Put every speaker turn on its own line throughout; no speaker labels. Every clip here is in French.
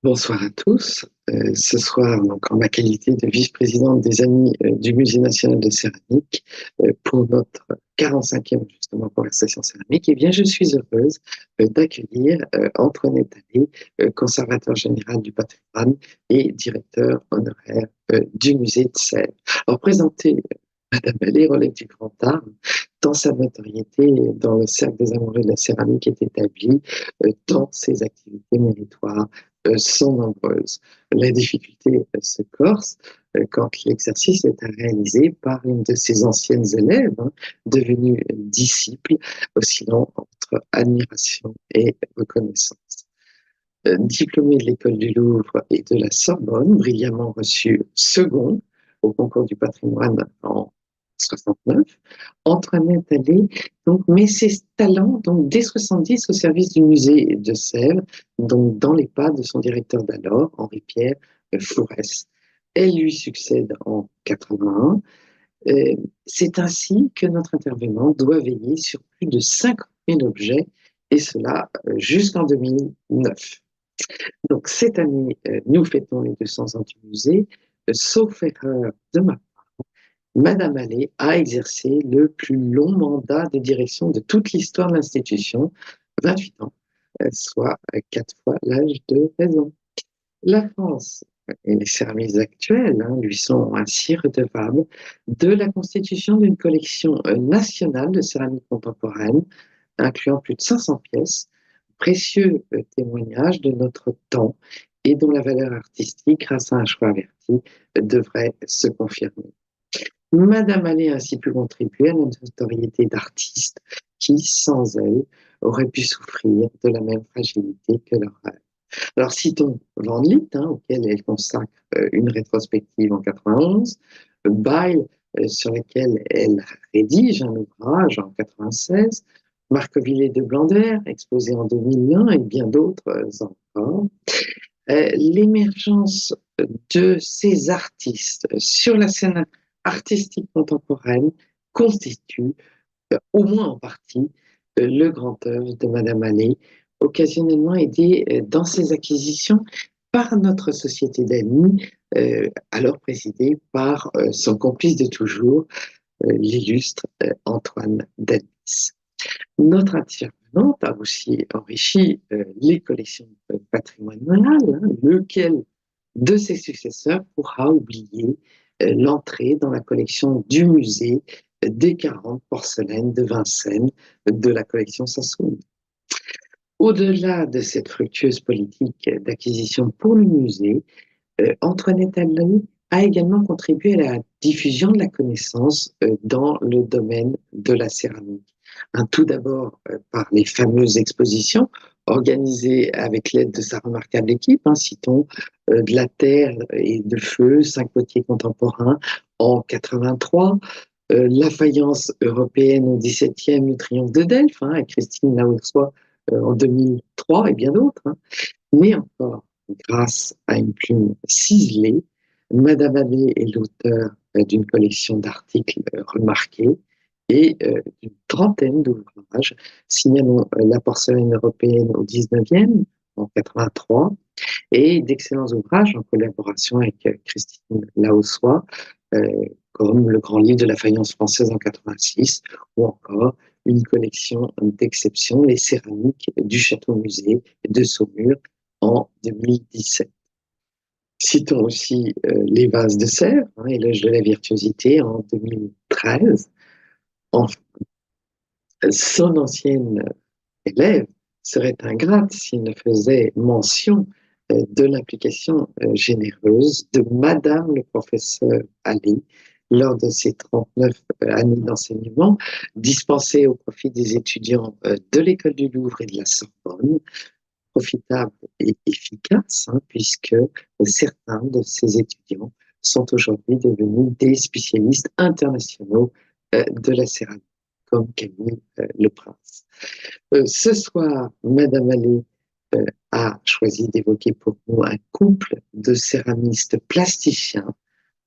Bonsoir à tous. Ce soir, donc, en ma qualité de vice-présidente des Amis du Musée national de céramique, pour notre 45e justement conversation céramique, eh bien, je suis heureuse d'accueillir Antoinette Allais, conservateur général du patrimoine et directeur honoraire du musée de Sèvres. Alors, présenter Madame Allais relève du grand art, tant sa notoriété dans le cercle des amoureux de la céramique est établie, tant ses activités méritoires sont nombreuses. La difficulté se corse quand l'exercice est à réaliser par une de ses anciennes élèves, devenue disciple, oscillant entre admiration et reconnaissance. Diplômée de l'École du Louvre et de la Sorbonne, brillamment reçue second au concours du patrimoine en 69, Antoinette Allais donc, met ses talents donc, dès 70 au service du musée de Sèvres, donc dans les pas de son directeur d'alors, Henri-Pierre Fourès. Elle lui succède en 81. C'est ainsi que notre intervenant doit veiller sur plus de 50 000 objets, et cela jusqu'en 2009. Donc cette année, nous fêtons les 200 ans du musée. Sauf erreur de ma Madame Allais a exercé le plus long mandat de direction de toute l'histoire de l'institution, 28 ans, soit 4 fois l'âge de raison. La France et les services actuels lui sont ainsi redevables de la constitution d'une collection nationale de céramique contemporaine, incluant plus de 500 pièces, précieux témoignage de notre temps et dont la valeur artistique, grâce à un choix averti, devrait se confirmer. Madame Allais a ainsi pu contribuer à notre notoriété d'artiste qui, sans elle, aurait pu souffrir de la même fragilité que leur rêve. Alors citons Van Lith, auquel elle consacre une rétrospective en 91, Bail, sur lequel elle rédige un ouvrage en 96, Marcovillet de Blander, exposé en 2001, et bien d'autres encore. L'émergence de ces artistes sur la scène artistique contemporaine constitue, au moins en partie, le grand œuvre de Madame Allais, occasionnellement aidée dans ses acquisitions par notre société d'amis, alors présidée par son complice de toujours, l'illustre Antoine Danis. Notre intervenante a aussi enrichi les collections patrimoniales, lequel de ses successeurs pourra oublier l'entrée dans la collection du musée des 40 porcelaines de Vincennes de la collection Sassoon. Au-delà de cette fructueuse politique d'acquisition pour le musée, Antoinette Allais a également contribué à la diffusion de la connaissance dans le domaine de la céramique. Tout d'abord par les fameuses expositions organisées avec l'aide de sa remarquable équipe, citons de la terre et de feu, 5 potiers contemporains en 83, la faïence européenne au 17e, le triomphe de Delphes, avec Christine Laossois en 2003 et bien d'autres. Mais encore, grâce à une plume ciselée, Madame Allais est l'auteur d'une collection d'articles remarqués et d'une trentaine d'ouvrages, signalons La porcelaine européenne au 19e, en 83, et d'excellents ouvrages en collaboration avec Christine Laossois, comme Le Grand Livre de la faïence française en 86, ou encore une collection d'exception, Les céramiques du Château-Musée de Saumur en 2017. Citons aussi Les vases de Sèvres, Éloge de la virtuosité en 2013. Enfin, son ancienne élève serait ingrate s'il ne faisait mention de l'implication généreuse de Madame le professeur Ali lors de ses 39 années d'enseignement dispensées au profit des étudiants de l'École du Louvre et de la Sorbonne, profitable et efficace, puisque certains de ces étudiants sont aujourd'hui devenus des spécialistes internationaux de la céramique, comme Camille Leprince. Ce soir, Madame Allais a choisi d'évoquer pour nous un couple de céramistes plasticiens,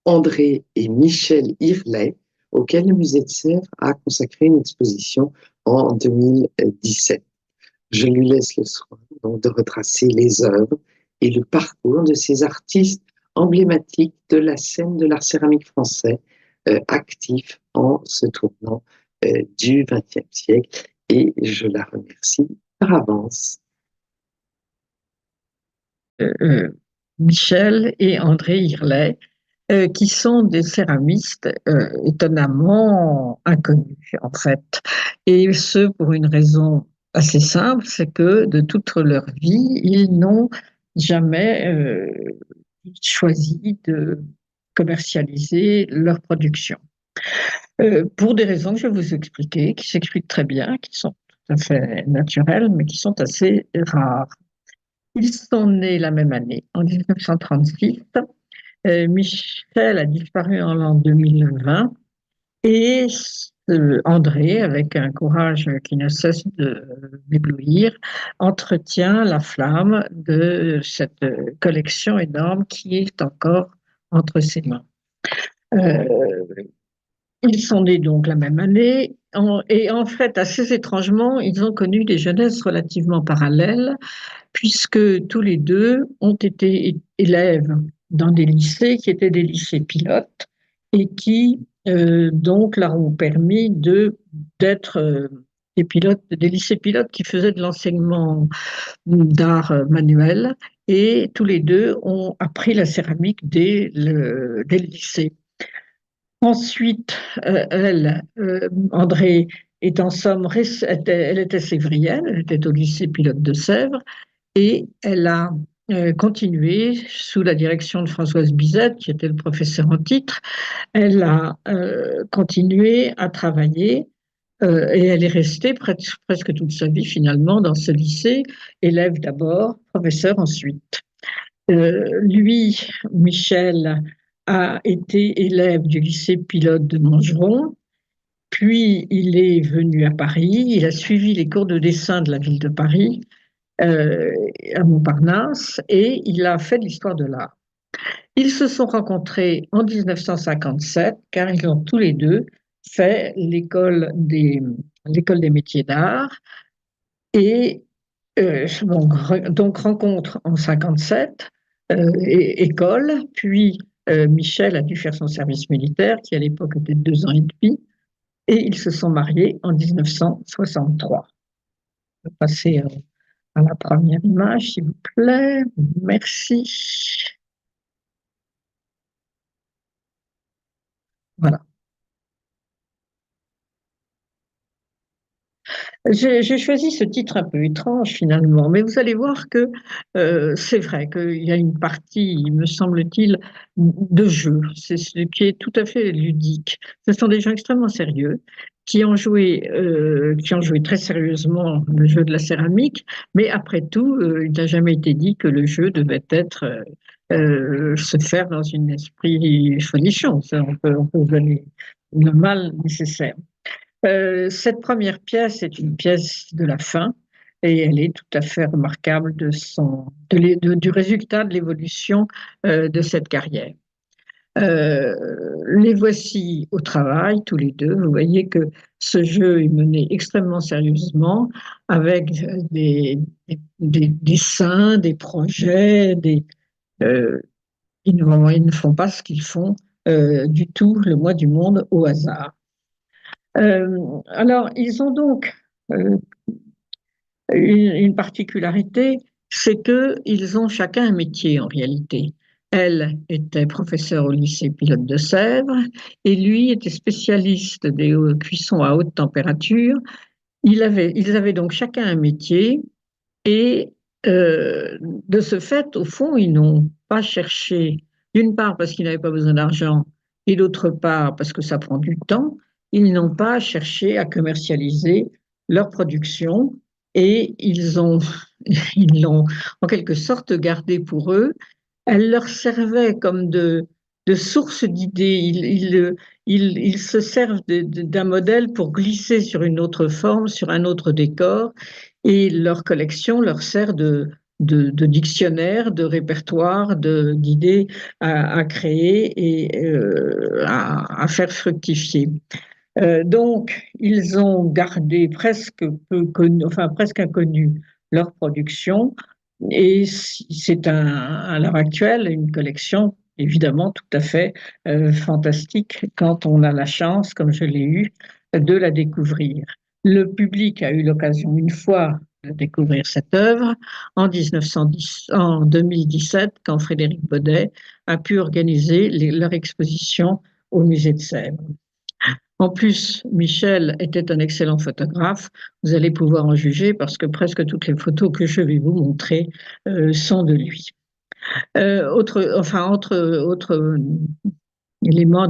André et Michel Irlet, auquel le musée de Sèvres a consacré une exposition en 2017. Je lui laisse le soin donc, de retracer les œuvres et le parcours de ces artistes emblématiques de la scène de l'art céramique français, actifs en ce tournant du XXe siècle. Et je la remercie par avance.
euh, Michel et André Hirlet, qui sont des céramistes étonnamment inconnus, en fait. Et ce, pour une raison assez simple, c'est que de toute leur vie, ils n'ont jamais choisi de commercialiser leur production. Pour des raisons que je vais vous expliquer, qui s'expliquent très bien, qui sont tout à fait naturelles, mais qui sont assez rares. Ils sont nés la même année, en 1936. Michel a disparu en l'an 2020 et André, avec un courage qui ne cesse de m'éblouir, entretient la flamme de cette collection énorme qui est encore entre ses mains. Euh, Ils sont nés donc la même année et en fait, assez étrangement, ils ont connu des jeunesses relativement parallèles puisque tous les deux ont été élèves dans des lycées qui étaient des lycées pilotes et qui donc leur ont permis d'être des pilotes, des lycées pilotes qui faisaient de l'enseignement d'art manuel et tous les deux ont appris la céramique dès le lycée. Ensuite, André, est en somme, elle était sévrienne, elle était au lycée pilote de Sèvres, et elle a continué sous la direction de Françoise Bizet, qui était le professeur en titre. Elle a continué à travailler et elle est restée presque toute sa vie finalement dans ce lycée, élève d'abord, professeur ensuite. Lui, Michel, a été élève du lycée pilote de Montgeron, puis il est venu à Paris, il a suivi les cours de dessin de la ville de Paris, euh, à Montparnasse, et il a fait de l'histoire de l'art. Ils se sont rencontrés en 1957, car ils ont tous les deux fait l'école des métiers d'art, et donc rencontre en 57, école, puis Michel a dû faire son service militaire, qui à l'époque était de 2 ans et demi, et ils se sont mariés en 1963. Je vais passer à la première image, s'il vous plaît. Merci. Voilà. J'ai choisi ce titre un peu étrange finalement, mais vous allez voir que c'est vrai qu'il y a une partie, me semble-t-il, de jeu. C'est ce qui est tout à fait ludique. Ce sont des gens extrêmement sérieux qui ont joué très sérieusement le jeu de la céramique, mais après tout, il n'a jamais été dit que le jeu devait être se faire dans un esprit folichon. Ça, on peut donner le mal nécessaire. Cette première pièce est une pièce de la fin et elle est tout à fait remarquable du résultat de l'évolution de cette carrière. Euh, les voici au travail, tous les deux. Vous voyez que ce jeu est mené extrêmement sérieusement avec des dessins, des projets, ils ne font pas ce qu'ils font du tout, le mois du monde, au hasard. Alors, ils ont donc euh, une particularité, c'est qu'ils ont chacun un métier en réalité. Elle était professeure au lycée pilote de Sèvres et lui était spécialiste des cuissons à haute température. Ils avaient donc chacun un métier et de ce fait, au fond, ils n'ont pas cherché, d'une part parce qu'ils n'avaient pas besoin d'argent, et d'autre part parce que ça prend du temps, ils n'ont pas cherché à commercialiser leur production et ils l'ont en quelque sorte gardée pour eux. Elle leur servait comme de source d'idées. Ils se servent d'un modèle pour glisser sur une autre forme, sur un autre décor, et leur collection leur sert de dictionnaire, de répertoire, d'idées à créer et à faire fructifier. Donc, ils ont gardé presque peu connu, enfin presque inconnu leur production Et c'est à l'heure actuelle une collection évidemment tout à fait fantastique quand on a la chance, comme je l'ai eu, de la découvrir. Le public a eu l'occasion une fois de découvrir cette œuvre en 2017, quand Frédéric Bodet a pu organiser leur exposition au musée de Sèvres. En plus, Michel était un excellent photographe. Vous allez pouvoir en juger parce que presque toutes les photos que je vais vous montrer sont de lui. Autre élément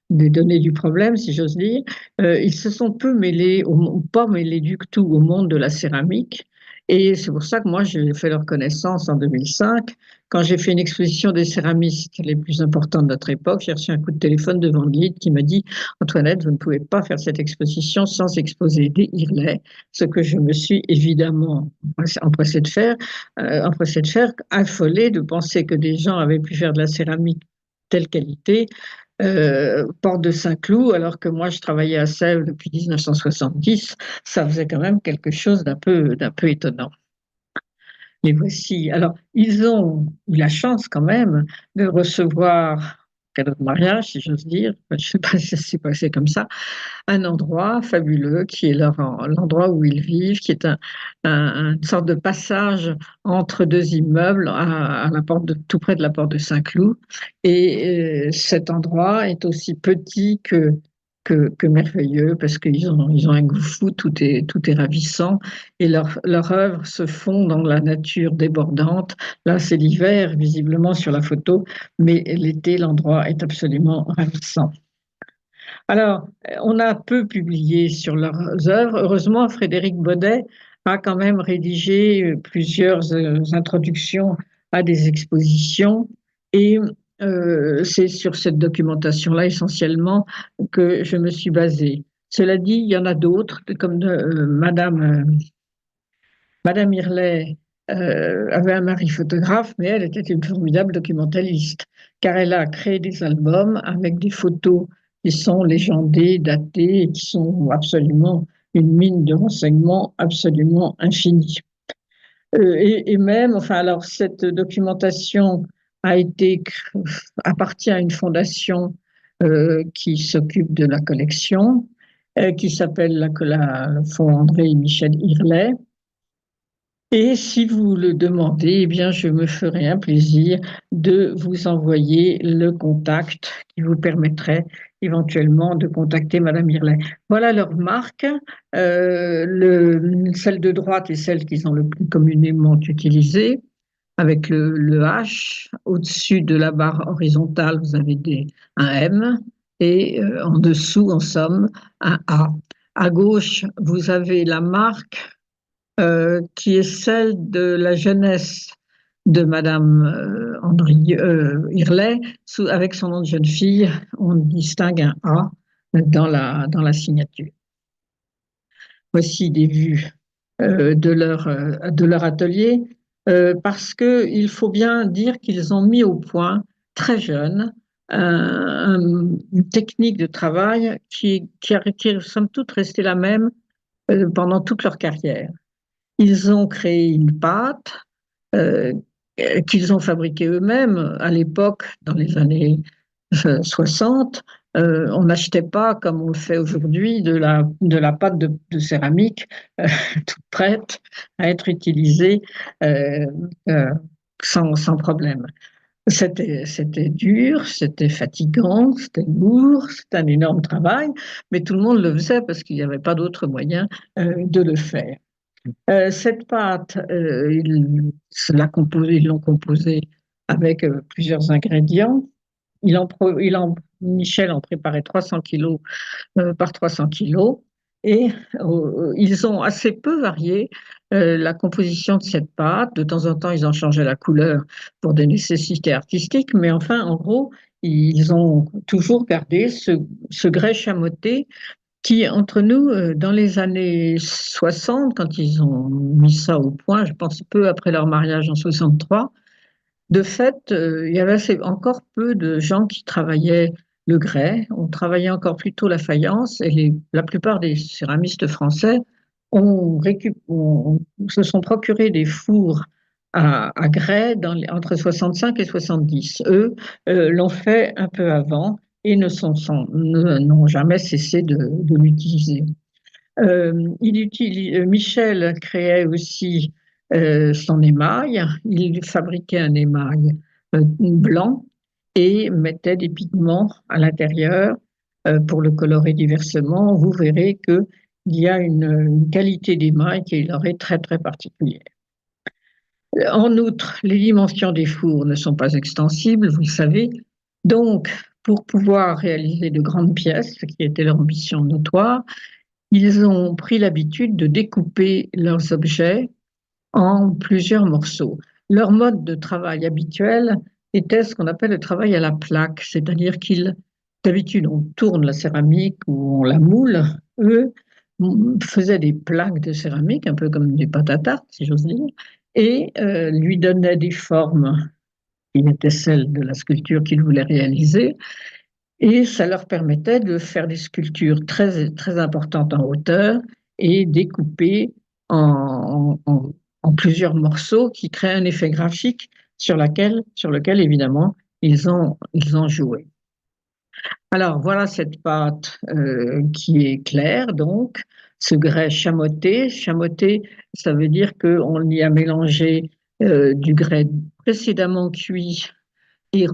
des données du problème, si j'ose dire, ils se sont peu mêlés, pas mêlés du tout au monde de la céramique. Et c'est pour ça que moi, j'ai fait leur connaissance en 2005. Quand j'ai fait une exposition des céramistes les plus importantes de notre époque, j'ai reçu un coup de téléphone de Van Lith qui m'a dit: Antoinette, vous ne pouvez pas faire cette exposition sans exposer des Irlais, ce que je me suis évidemment empressée de faire, affolée de penser que des gens avaient pu faire de la céramique telle qualité, porte de Saint-Cloud, alors que moi je travaillais à Sèvres depuis 1970, ça faisait quand même quelque chose d'un peu étonnant. Les voici. Alors, ils ont eu la chance quand même de recevoir, cadeau de mariage, si j'ose dire, je ne sais pas si ça s'est passé comme ça, un endroit fabuleux qui est l'endroit où ils vivent, qui est une sorte de passage entre deux immeubles à la porte tout près de la porte de Saint-Cloud. Et cet endroit est aussi petit que merveilleux parce ils ont un goût fou, tout est ravissant et leurs œuvres se font dans la nature débordante. Là, c'est l'hiver, visiblement sur la photo, mais l'été, l'endroit est absolument ravissant. Alors, on a peu publié sur leurs œuvres. Heureusement, Frédéric Bodet a quand même rédigé plusieurs introductions à des expositions et c'est sur cette documentation-là essentiellement que je me suis basée. Cela dit, il y en a d'autres, comme Madame Irlet avait un mari photographe, mais elle était une formidable documentaliste, car elle a créé des albums avec des photos qui sont légendées, datées, et qui sont absolument une mine de renseignements absolument infinie. Et même, enfin, alors cette documentation appartient à une fondation qui s'occupe de la collection, qui s'appelle le Fonds André et Michel Irlet. Et si vous le demandez, eh bien, je me ferai un plaisir de vous envoyer le contact qui vous permettrait éventuellement de contacter Madame Irlet. Voilà leur marque. Celle de droite est celle qu'ils ont le plus communément utilisée, avec le H. Au-dessus de la barre horizontale, vous avez un M et en dessous, en somme, un A. À gauche, vous avez la marque qui est celle de la jeunesse de Madame Irlet, avec son nom de jeune fille, on distingue un A dans la signature. Voici des vues de leur atelier, parce qu'il faut bien dire qu'ils ont mis au point, très jeunes, une technique de travail qui est somme toute restée la même pendant toute leur carrière. Ils ont créé une pâte euh, qu'ils ont fabriquée eux-mêmes à l'époque, dans les années 60. On n'achetait pas, comme on le fait aujourd'hui, de la pâte de céramique toute prête à être utilisée euh, euh, sans problème. C'était dur, c'était fatigant, c'était lourd, c'était un énorme travail, mais tout le monde le faisait parce qu'il n'y avait pas d'autre moyen de le faire. Cette pâte, ils l'ont composée avec plusieurs ingrédients. Michel en préparait 300 kilos par 300 kilos et ils ont assez peu varié la composition de cette pâte. De temps en temps, ils en changeaient la couleur pour des nécessités artistiques, mais enfin, en gros, ils ont toujours gardé ce grès chamoté qui, entre nous, dans les années 60, quand ils ont mis ça au point, je pense peu après leur mariage en 63, de fait, il y avait encore peu de gens qui travaillaient le grès. On travaillait encore plutôt la faïence et la plupart des céramistes français se sont procurés des fours à grès entre 65 et 70. Eux l'ont fait un peu avant et n'ont jamais cessé de l'utiliser. Michel créait aussi son émail. Il fabriquait un émail blanc et mettait des pigments à l'intérieur pour le colorer diversement. Vous verrez qu'il y a une qualité d'émail qui leur est très très particulière. En outre, les dimensions des fours ne sont pas extensibles, vous le savez. Donc, pour pouvoir réaliser de grandes pièces, ce qui était leur ambition notoire, ils ont pris l'habitude de découper leurs objets en plusieurs morceaux. Leur mode de travail habituel était ce qu'on appelle le travail à la plaque, c'est-à-dire d'habitude, on tourne la céramique ou on la moule. Eux faisaient des plaques de céramique, un peu comme des pâtes à tarte, si j'ose dire, et lui donnaient des formes qui étaient celles de la sculpture qu'ils voulaient réaliser. Et ça leur permettait de faire des sculptures très, très importantes en hauteur et découpées en plusieurs morceaux qui créent un effet graphique sur lequel évidemment, ils ont joué. Alors, voilà cette pâte qui est claire, donc, ce grès chamoté. Chamoté, ça veut dire qu'on y a mélangé du grès précédemment cuit et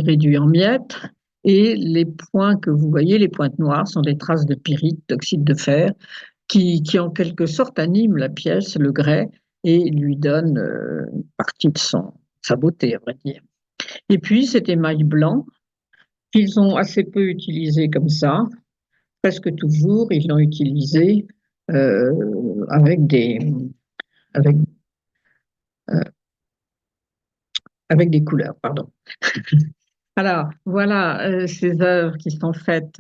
réduit en miettes. Et les points que vous voyez, les pointes noires, sont des traces de pyrite, d'oxyde de fer, qui en quelque sorte animent la pièce, le grès, et lui donnent une partie de sa beauté, on va dire. Et puis cet émail blanc, qu'ils ont assez peu utilisé comme ça, presque toujours, ils l'ont utilisé avec avec, euh, avec des couleurs, pardon. Alors, voilà ces œuvres qui sont faites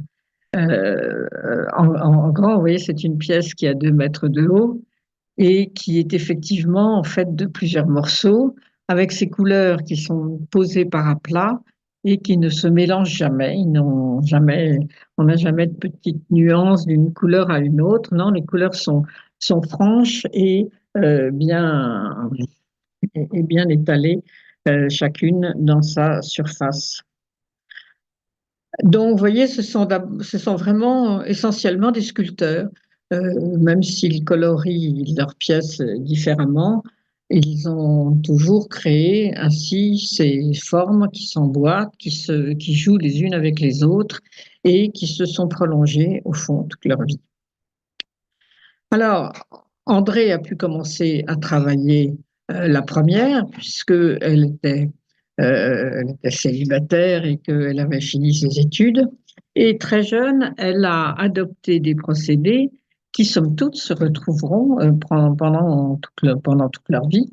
en grand. Vous voyez, c'est une pièce qui a 2 mètres de haut et qui est effectivement faite de plusieurs morceaux avec ces couleurs qui sont posées par à plat et qui ne se mélangent jamais. On n'a jamais de petites nuances d'une couleur à une autre. Non, les couleurs sont franches et bien étalées, chacune dans sa surface. Donc, vous voyez, ce sont vraiment essentiellement des sculpteurs, même s'ils colorient leurs pièces différemment, ils ont toujours créé ainsi ces formes qui s'emboîtent, qui jouent les unes avec les autres et qui se sont prolongées au fond toute leur vie. Alors, André a pu commencer à travailler la première, elle était célibataire et qu'elle avait fini ses études. Et très jeune, elle a adopté des procédés qui, somme toute, se retrouveront pendant toute leur vie.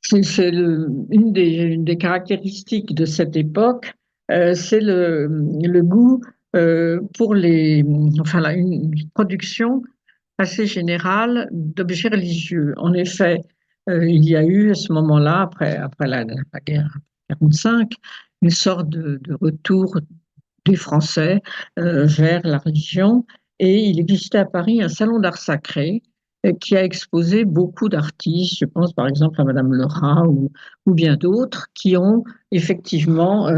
C'est une des caractéristiques de cette époque, c'est le goût pour une production assez générale d'objets religieux. En effet, il y a eu à ce moment-là, après la guerre 45, une sorte de retour des Français vers la religion. Et il existait à Paris un salon d'art sacré qui a exposé beaucoup d'artistes, je pense par exemple à Madame Lerat ou bien d'autres, qui ont effectivement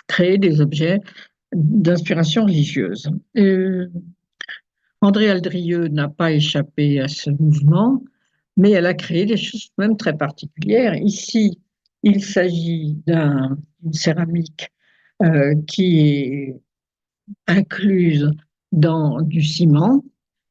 créé des objets d'inspiration religieuse. André Aldrieux n'a pas échappé à ce mouvement, mais elle a créé des choses même très particulières. Ici, il s'agit d'une céramique qui est incluse dans du ciment,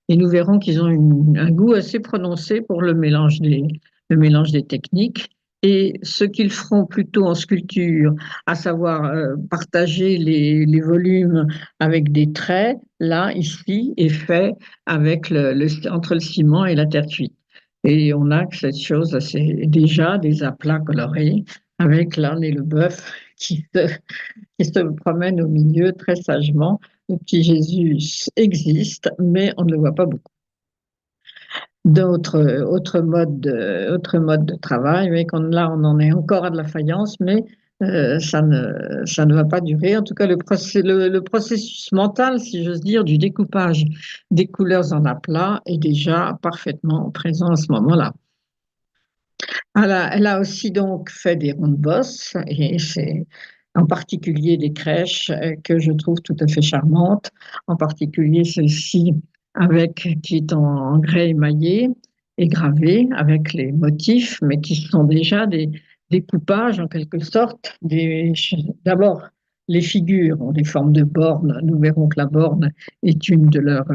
et nous verrons qu'ils ont un goût assez prononcé pour le mélange des techniques. Et ce qu'ils feront plutôt en sculpture, à savoir partager les volumes avec des traits, là, ici, est fait entre le ciment et la terre cuite. Et on a cette chose déjà des aplats colorés avec l'âne et le bœuf qui se promènent au milieu très sagement. Le petit Jésus existe, mais on ne le voit pas beaucoup. Autres modes de travail, mais là, on en est encore à de la faïence, mais ça ne va pas durer. En tout cas, le processus mental, si j'ose dire, du découpage des couleurs en aplats est déjà parfaitement présent à ce moment-là. Elle a aussi donc fait des rondes bosses, et c'est en particulier des crèches que je trouve tout à fait charmantes, en particulier celle-ci qui est en grès émaillé et gravé avec les motifs, mais qui sont déjà des découpages en quelque sorte. D'abord, les figures ont des formes de bornes. Nous verrons que la borne est une de leurs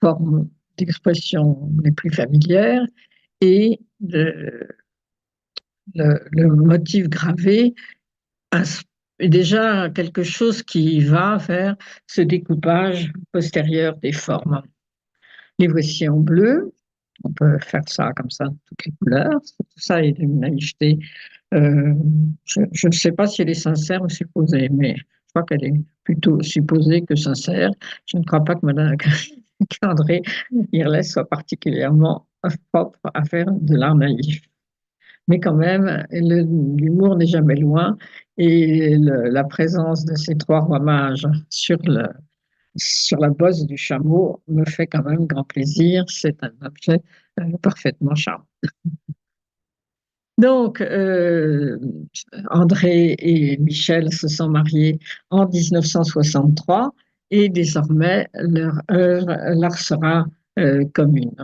formes d'expression les plus familières, et le motif gravé est déjà quelque chose qui va vers ce découpage postérieur des formes. Les voici en bleu. On peut faire ça comme ça, toutes les couleurs. Tout ça est d'une naïveté. Je ne sais pas si elle est sincère ou supposée, mais je crois qu'elle est plutôt supposée que sincère. Je ne crois pas que Madame qu'André Hirlet soit particulièrement propre à faire de l'art naïf. Mais quand même, l'humour n'est jamais loin, et la présence de ces trois rois mages sur la bosse du chameau me fait quand même grand plaisir. C'est un objet parfaitement charmant. Donc, André et Michel se sont mariés en 1963, et désormais leur œuvre leur sera commune.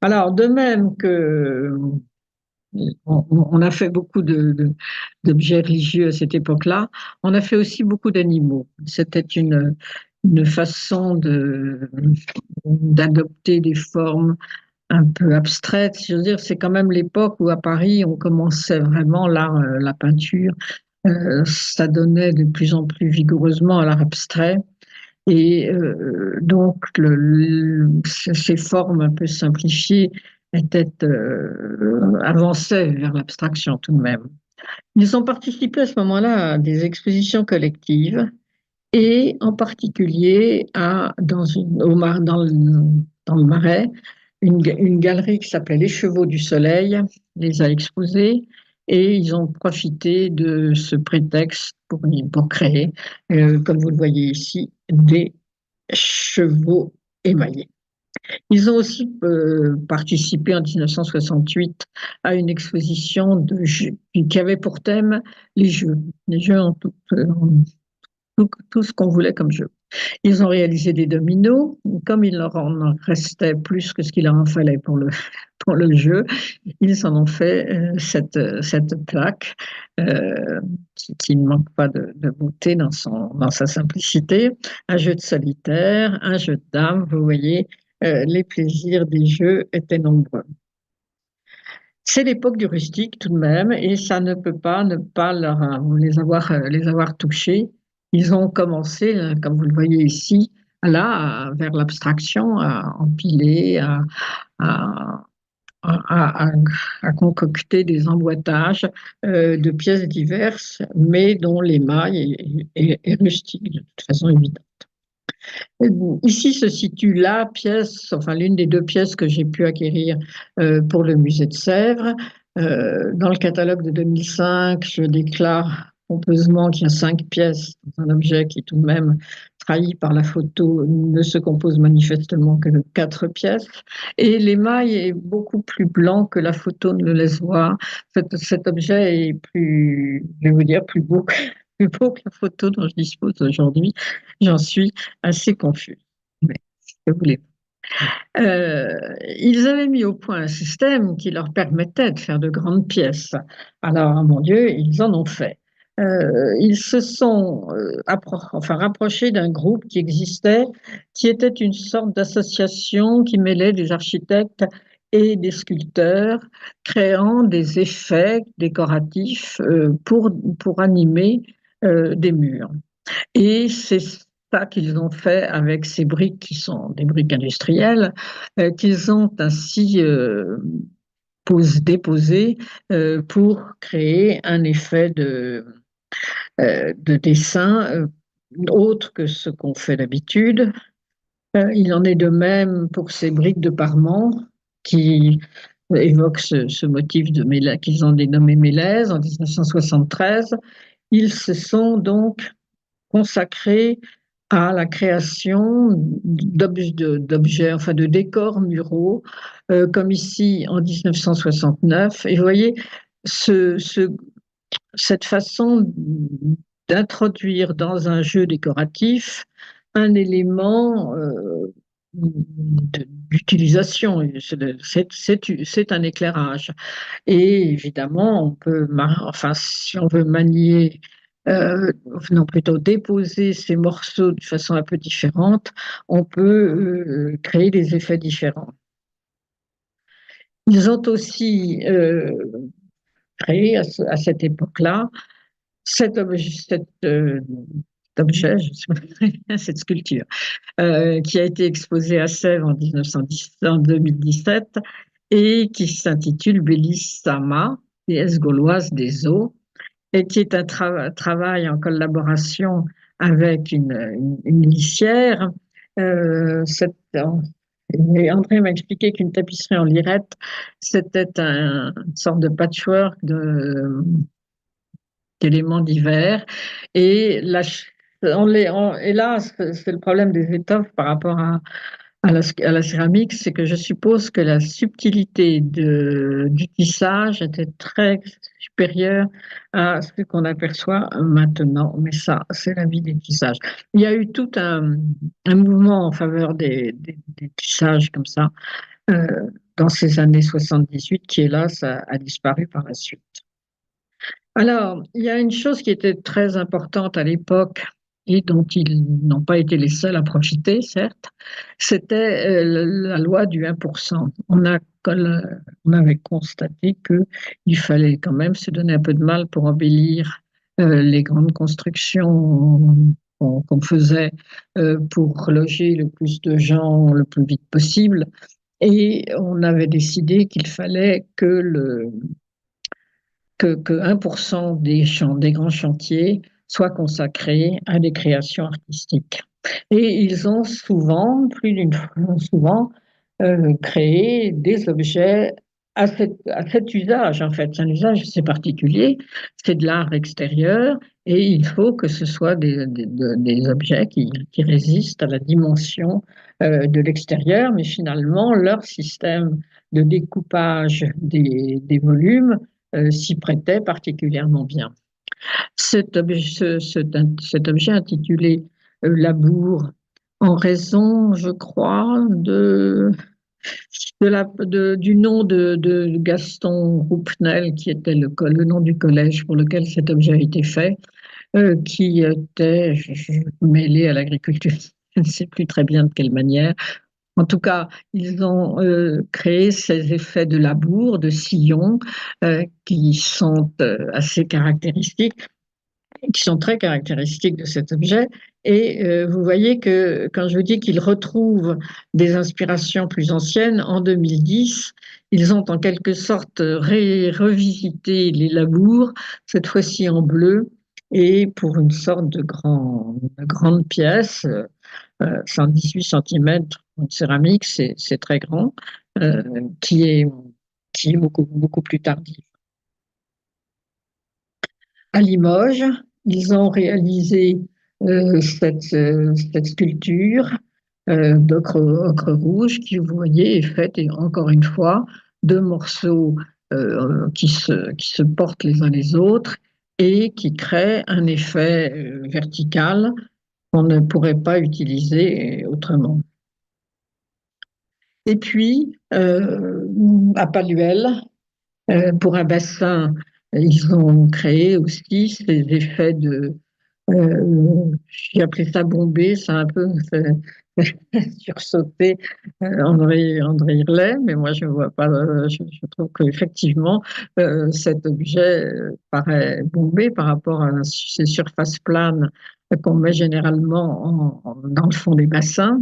Alors, de même que on a fait beaucoup d'objets religieux à cette époque-là. On a fait aussi beaucoup d'animaux. C'était une façon d'adopter des formes un peu abstraites. Je veux dire, c'est quand même l'époque où à Paris, on commençait vraiment l'art, la peinture. Ça donnait de plus en plus vigoureusement à l'art abstrait. Et donc, ces formes un peu simplifiées avançaient vers l'abstraction tout de même. Ils ont participé à ce moment-là à des expositions collectives, et en particulier dans le Marais, une galerie qui s'appelait Les Chevaux du Soleil les a exposés, et ils ont profité de ce prétexte pour créer, comme vous le voyez ici, des chevaux émaillés. Ils ont aussi participé en 1968 à une exposition qui avait pour thème les jeux tout ce qu'on voulait comme jeu. Ils ont réalisé des dominos. Comme il leur en restait plus que ce qu'il leur en fallait pour le jeu, ils en ont fait cette plaque qui ne manque pas de beauté dans sa simplicité. Un jeu de solitaire, un jeu de dames, vous voyez, les plaisirs des jeux étaient nombreux. C'est l'époque du rustique tout de même, et ça ne peut pas ne pas les avoir touchés. Ils ont commencé, comme vous le voyez ici, vers l'abstraction, à empiler, à, à- à concocter des emboîtages de pièces diverses, mais dont l'émail est rustique de toute façon évidente. Ici se situe la pièce, enfin l'une des deux pièces que j'ai pu acquérir pour le musée de Sèvres. Dans le catalogue de 2005, je déclare pompeusement qu'il y a 5 pièces dans un objet qui, tout de même, trahi par la photo, ne se compose manifestement que de 4 pièces. Et l'émail est beaucoup plus blanc que la photo ne le laisse voir. Cet objet est je vais vous dire, plus beau que la photo dont je dispose aujourd'hui. J'en suis assez confus. Mais que voulez-vous? Ils avaient mis au point un système qui leur permettait de faire de grandes pièces. Alors, mon Dieu, ils en ont fait. Ils se sont rapprochés d'un groupe qui existait, qui était une sorte d'association qui mêlait des architectes et des sculpteurs, créant des effets décoratifs pour animer des murs. Et c'est ça qu'ils ont fait avec ces briques qui sont des briques industrielles, qu'ils ont ainsi déposées pour créer un effet de dessin autre que ce qu'on fait d'habitude. Il en est de même pour ces briques de parement qui évoquent ce motif qu'ils ont dénommé Mélèze en 1973. Ils se sont donc consacrés à la création d'objets, enfin de décors muraux, comme ici en 1969. Et vous voyez, cette façon d'introduire dans un jeu décoratif un élément d'utilisation. C'est un éclairage. Et évidemment, on peut, enfin, si on veut manier, non, plutôt déposer ces morceaux de façon un peu différente, on peut créer des effets différents. Ils ont aussi créé à cette époque-là cet objet, cette sculpture, qui a été exposée à Sèvres en 2017 et qui s'intitule Bellissima, déesse gauloise des eaux, et qui est un travail en collaboration avec une lissière. Et André m'a expliqué qu'une tapisserie en lirette, c'était une sorte de patchwork d'éléments divers. Et et là, c'est le problème des étoffes par rapport à la céramique, c'est que je suppose que la subtilité du tissage était très supérieure à ce qu'on aperçoit maintenant. Mais ça, c'est la vie des tissages. Il y a eu tout un mouvement en faveur des tissages comme ça euh, dans ces années 78 qui, hélas, a disparu par la suite. Alors, il y a une chose qui était très importante à l'époque et dont ils n'ont pas été les seuls à profiter, certes, c'était la loi du 1%. On avait constaté qu'il fallait quand même se donner un peu de mal pour embellir les grandes constructions qu'on faisait pour loger le plus de gens le plus vite possible. Et on avait décidé qu'il fallait que 1% des grands chantiers soient consacrés à des créations artistiques. Et ils ont souvent, plus d'une fois, souvent, créé des objets à cet usage, en fait. C'est un usage assez particulier, c'est de l'art extérieur, et il faut que ce soit des objets qui résistent à la dimension de l'extérieur, mais finalement, leur système de découpage des volumes s'y prêtait particulièrement bien. Cet objet intitulé Labour, en raison, je crois, du nom de Gaston Roupnel, qui était le nom du collège pour lequel cet objet a été fait, qui était mêlé à l'agriculture. Je ne sais plus très bien de quelle manière. En tout cas, ils ont créé ces effets de labour, de sillon, qui sont assez caractéristiques, qui sont très caractéristiques de cet objet. Et vous voyez que quand je vous dis qu'ils retrouvent des inspirations plus anciennes, en 2010, ils ont en quelque sorte revisité les labours, cette fois-ci en bleu, et pour une sorte de grande pièce. 118 centimètres de céramique, c'est très grand, euh, qui est, qui est beaucoup plus tardif. À Limoges, ils ont réalisé cette sculpture d'ocre rouge qui, vous voyez, est faite, et encore une fois, de morceaux qui se portent les uns les autres et qui créent un effet vertical qu'on ne pourrait pas utiliser autrement. Et puis, à Paluel, pour un bassin, ils ont créé aussi ces effets j'ai appelé ça bombé, ça a un peu fait sursauté André Hirlet, mais moi je vois pas, je trouve qu'effectivement cet objet paraît bombé par rapport à ces surfaces planes qu'on met généralement dans le fond des bassins.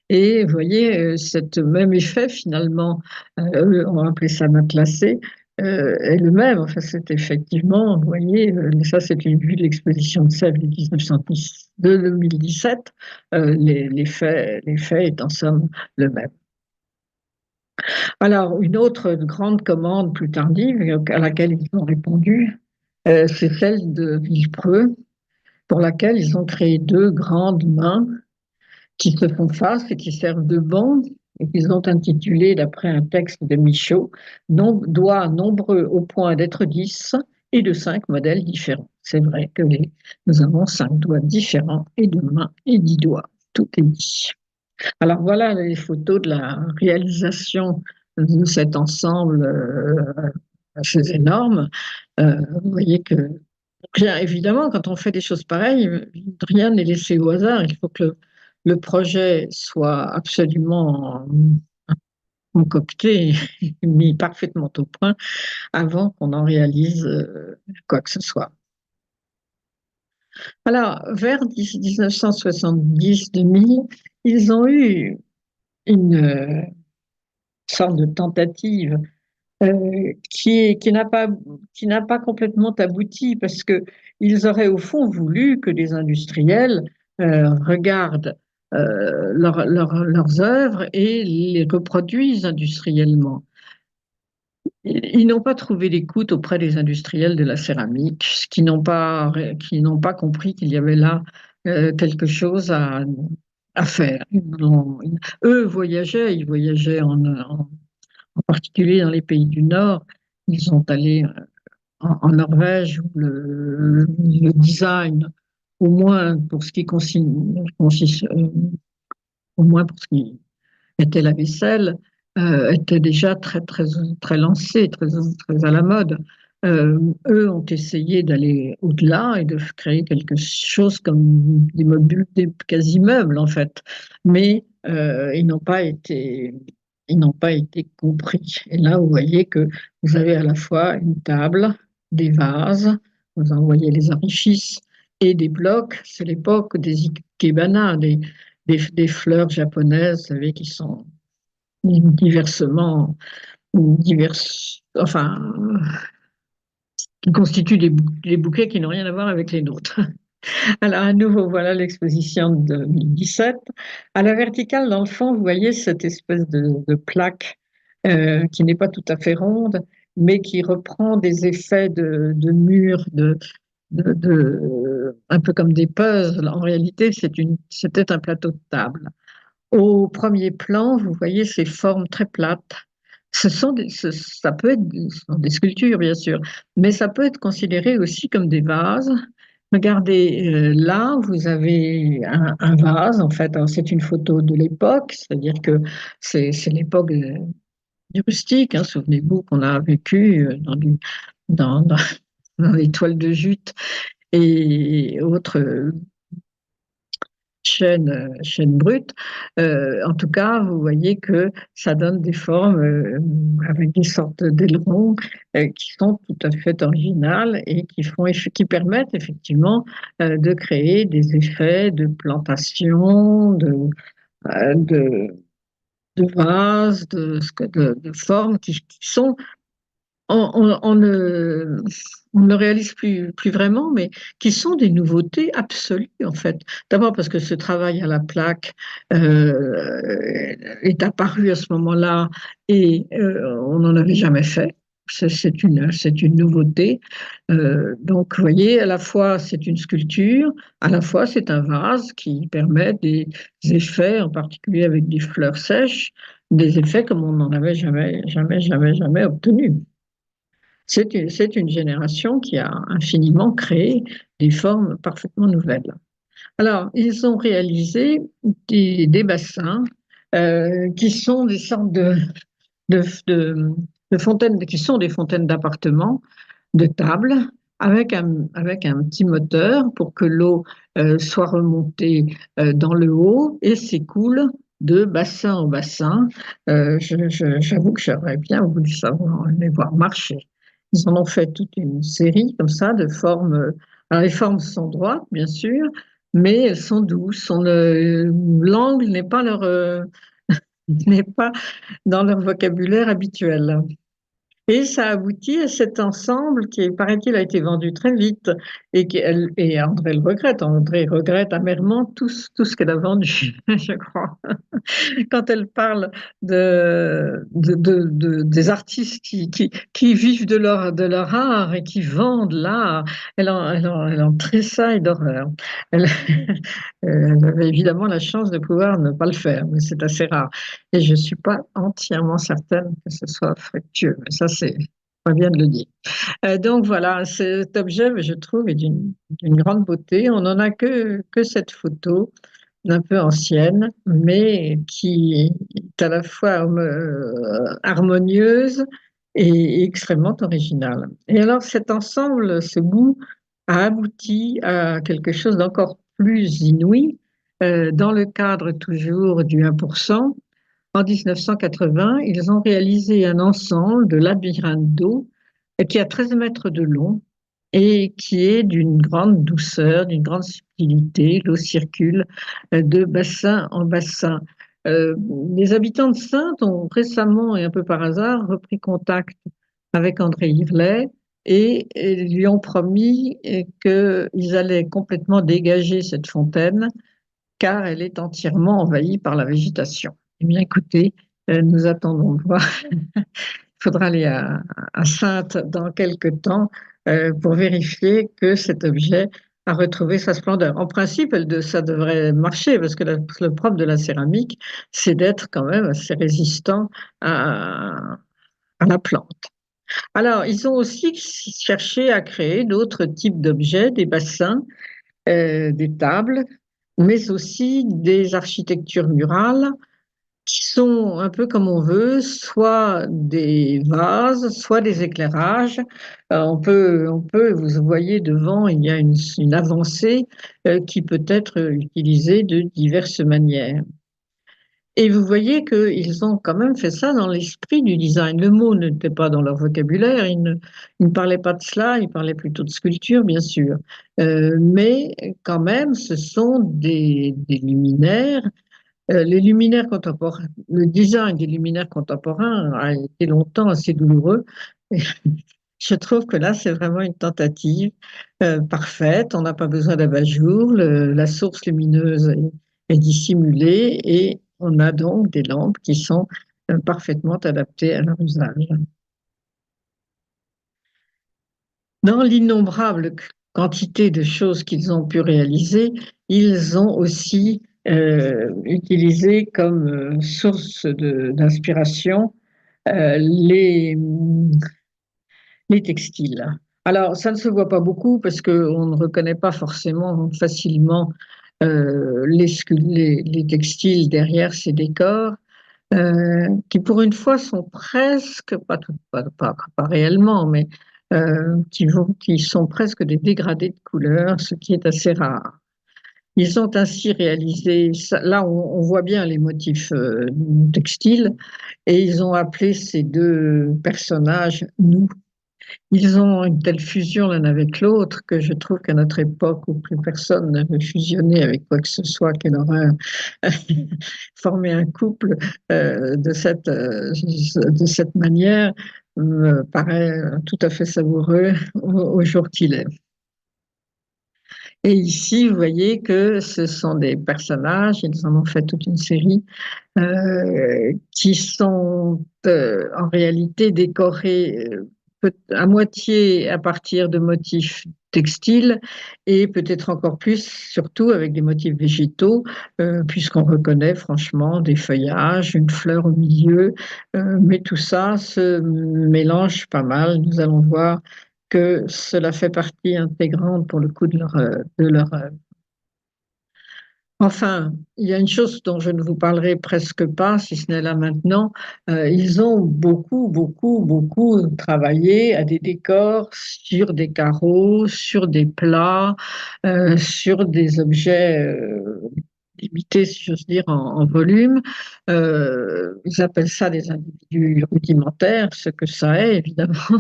Et vous voyez, cet même effet, finalement, on va appeler ça matelassé, est le même. Enfin, c'est effectivement, vous voyez, ça c'est une vue de l'exposition de Sèvres de 2017, l'effet est en somme le même. Alors, une autre grande commande plus tardive à laquelle ils ont répondu, c'est celle de Villepreux, pour laquelle ils ont créé deux grandes mains qui se font face et qui servent de banc et qu'ils ont intitulé, d'après un texte de Michaud, doigts nombreux au point d'être 10 et de 5 modèles différents. C'est vrai que nous avons 5 doigts différents et 2 mains et 10 doigts. Tout est dit. Alors voilà les photos de la réalisation de cet ensemble assez énorme. Vous voyez que rien, évidemment, quand on fait des choses pareilles, rien n'est laissé au hasard. Il faut que le projet soit absolument concocté, mis parfaitement au point avant qu'on en réalise quoi que ce soit. Alors, vers 1970-2000, ils ont eu une sorte de tentative qui n'a pas complètement abouti parce que ils auraient au fond voulu que les industriels regardent leurs œuvres et les reproduisent industriellement. Ils n'ont pas trouvé l'écoute auprès des industriels de la céramique, qui n'ont pas compris qu'il y avait là quelque chose à faire. Eux voyageaient, ils voyageaient en particulier dans les pays du Nord. Ils sont allés en Norvège où le design, au moins pour ce qui au moins pour ce qui était la vaisselle, était déjà très, très, très lancé, très, très à la mode. Eux ont essayé d'aller au-delà et de créer quelque chose comme des modules, des quasi-meubles en fait, mais ils n'ont pas été compris. Et là, vous voyez que vous avez à la fois une table, des vases, vous en voyez les orifices et des blocs. C'est l'époque des ikebana, des fleurs japonaises, vous savez, qui sont diversement, enfin, qui constituent des bouquets qui n'ont rien à voir avec les nôtres. Alors, à nouveau, voilà l'exposition de 2017. À la verticale, dans le fond, vous voyez cette espèce de plaque qui n'est pas tout à fait ronde, mais qui reprend des effets de murs, un peu comme des puzzles. En réalité, c'était un plateau de table. Au premier plan, vous voyez ces formes très plates. Ça peut être ce sont des sculptures, bien sûr, mais ça peut être considéré aussi comme des vases. Regardez, là, vous avez un vase, en fait. Alors, c'est une photo de l'époque, c'est-à-dire que c'est l'époque du rustique. Hein. Souvenez-vous qu'on a vécu dans, dans, dans les toiles de jute et autres chaîne brute. En tout cas, vous voyez que ça donne des formes avec des sortes d'ailerons qui sont tout à fait originales et qui permettent effectivement de créer des effets de plantation, euh, de, de vases, de formes qui sont on ne le réalise plus vraiment, mais qui sont des nouveautés absolues, en fait. D'abord parce que ce travail à la plaque est apparu à ce moment-là et on n'en avait jamais fait. C'est une nouveauté. Donc, vous voyez, à la fois c'est une sculpture, à la fois c'est un vase qui permet des effets, en particulier avec des fleurs sèches, des effets comme on n'en avait jamais obtenu. C'est une génération qui a infiniment créé des formes parfaitement nouvelles. Alors, ils ont réalisé des bassins qui sont des sortes de, de, de fontaines, qui sont des fontaines d'appartements, de tables, avec un petit moteur pour que l'eau soit remontée dans le haut et s'écoule de bassin en bassin. J'avoue que j'aurais bien voulu savoir les voir marcher. Ils en ont fait toute une série comme ça de formes. Alors les formes sont droites, bien sûr, mais elles sont douces. L'angle n'est pas n'est pas dans leur vocabulaire habituel. Et ça aboutit à cet ensemble qui, paraît-il, a été vendu très vite et André le regrette. André regrette amèrement tout ce qu'elle a vendu, je crois. Quand elle parle des artistes qui vivent de leur art et qui vendent l'art, elle en tressaille d'horreur. Elle, elle avait évidemment la chance de pouvoir ne pas le faire, mais c'est assez rare. Et je ne suis pas entièrement certaine que ce soit fructueux. Mais ça, c'est pas bien de le dire. Donc voilà, cet objet, je trouve, est d'une grande beauté. On n'en a que cette photo un peu ancienne, mais qui est à la fois harmonieuse et extrêmement originale. Et alors cet ensemble, ce goût a abouti à quelque chose d'encore plus inouï, dans le cadre toujours du 1%. En 1980, ils ont réalisé un ensemble de labyrinthes d'eau qui a 13 mètres de long et qui est d'une grande douceur, d'une grande subtilité. L'eau circule de bassin en bassin. Euh, les habitants de Saintes ont récemment et un peu par hasard repris contact avec André Yvelet et lui ont promis qu'ils allaient complètement dégager cette fontaine car elle est entièrement envahie par la végétation. Eh bien, écoutez, nous attendons de voir. Il faudra aller à Saintes dans quelques temps pour vérifier que cet objet a retrouvé sa splendeur. En principe, ça devrait marcher parce que le propre de la céramique, c'est d'être quand même assez résistant à la plante. Alors, ils ont aussi cherché à créer d'autres types d'objets, des bassins, des tables, mais aussi des architectures murales qui sont un peu comme on veut, soit des vases, soit des éclairages. Vous voyez devant, il y a une avancée qui peut être utilisée de diverses manières. Et vous voyez qu'ils ont quand même fait ça dans l'esprit du design. Le mot n'était pas dans leur vocabulaire, ils ne parlaient pas de cela, ils parlaient plutôt de sculpture, bien sûr. Mais quand même, ce sont des luminaires. Les luminaires contemporains, le design des luminaires contemporains a été longtemps assez douloureux. Je trouve que là, c'est vraiment une tentative parfaite. On n'a pas besoin d'abat-jour. La source lumineuse est dissimulée et on a donc des lampes qui sont parfaitement adaptées à leur usage. Dans l'innombrable quantité de choses qu'ils ont pu réaliser, ils ont aussi utilisé comme source d'inspiration euh, les, les textiles. Alors, ça ne se voit pas beaucoup parce qu'on ne reconnaît pas forcément facilement les textiles derrière ces décors, qui pour une fois sont presque, pas réellement, mais qui sont presque des dégradés de couleurs, ce qui est assez rare. Ils ont ainsi réalisé, là on voit bien les motifs textiles, et ils ont appelé ces deux personnages nous. Ils ont une telle fusion l'un avec l'autre que je trouve qu'à notre époque où plus personne ne veut fusionner avec quoi que ce soit, quelle horreur, former un couple de cette manière me paraît tout à fait savoureux au jour qu'il est. Et ici, vous voyez que ce sont des personnages, ils en ont fait toute une série, qui sont en réalité décorés à moitié à partir de motifs textiles et peut-être encore plus, surtout avec des motifs végétaux, puisqu'on reconnaît franchement des feuillages, une fleur au milieu, mais tout ça se mélange pas mal. Nous allons voir que cela fait partie intégrante pour le coup de leur Enfin, il y a une chose dont je ne vous parlerai presque pas, si ce n'est là maintenant. Ils ont beaucoup travaillé à des décors sur des carreaux, sur des plats, sur des objets limités, si j'ose dire, en volume. Ils appellent ça des individus rudimentaires, ce que ça est, évidemment.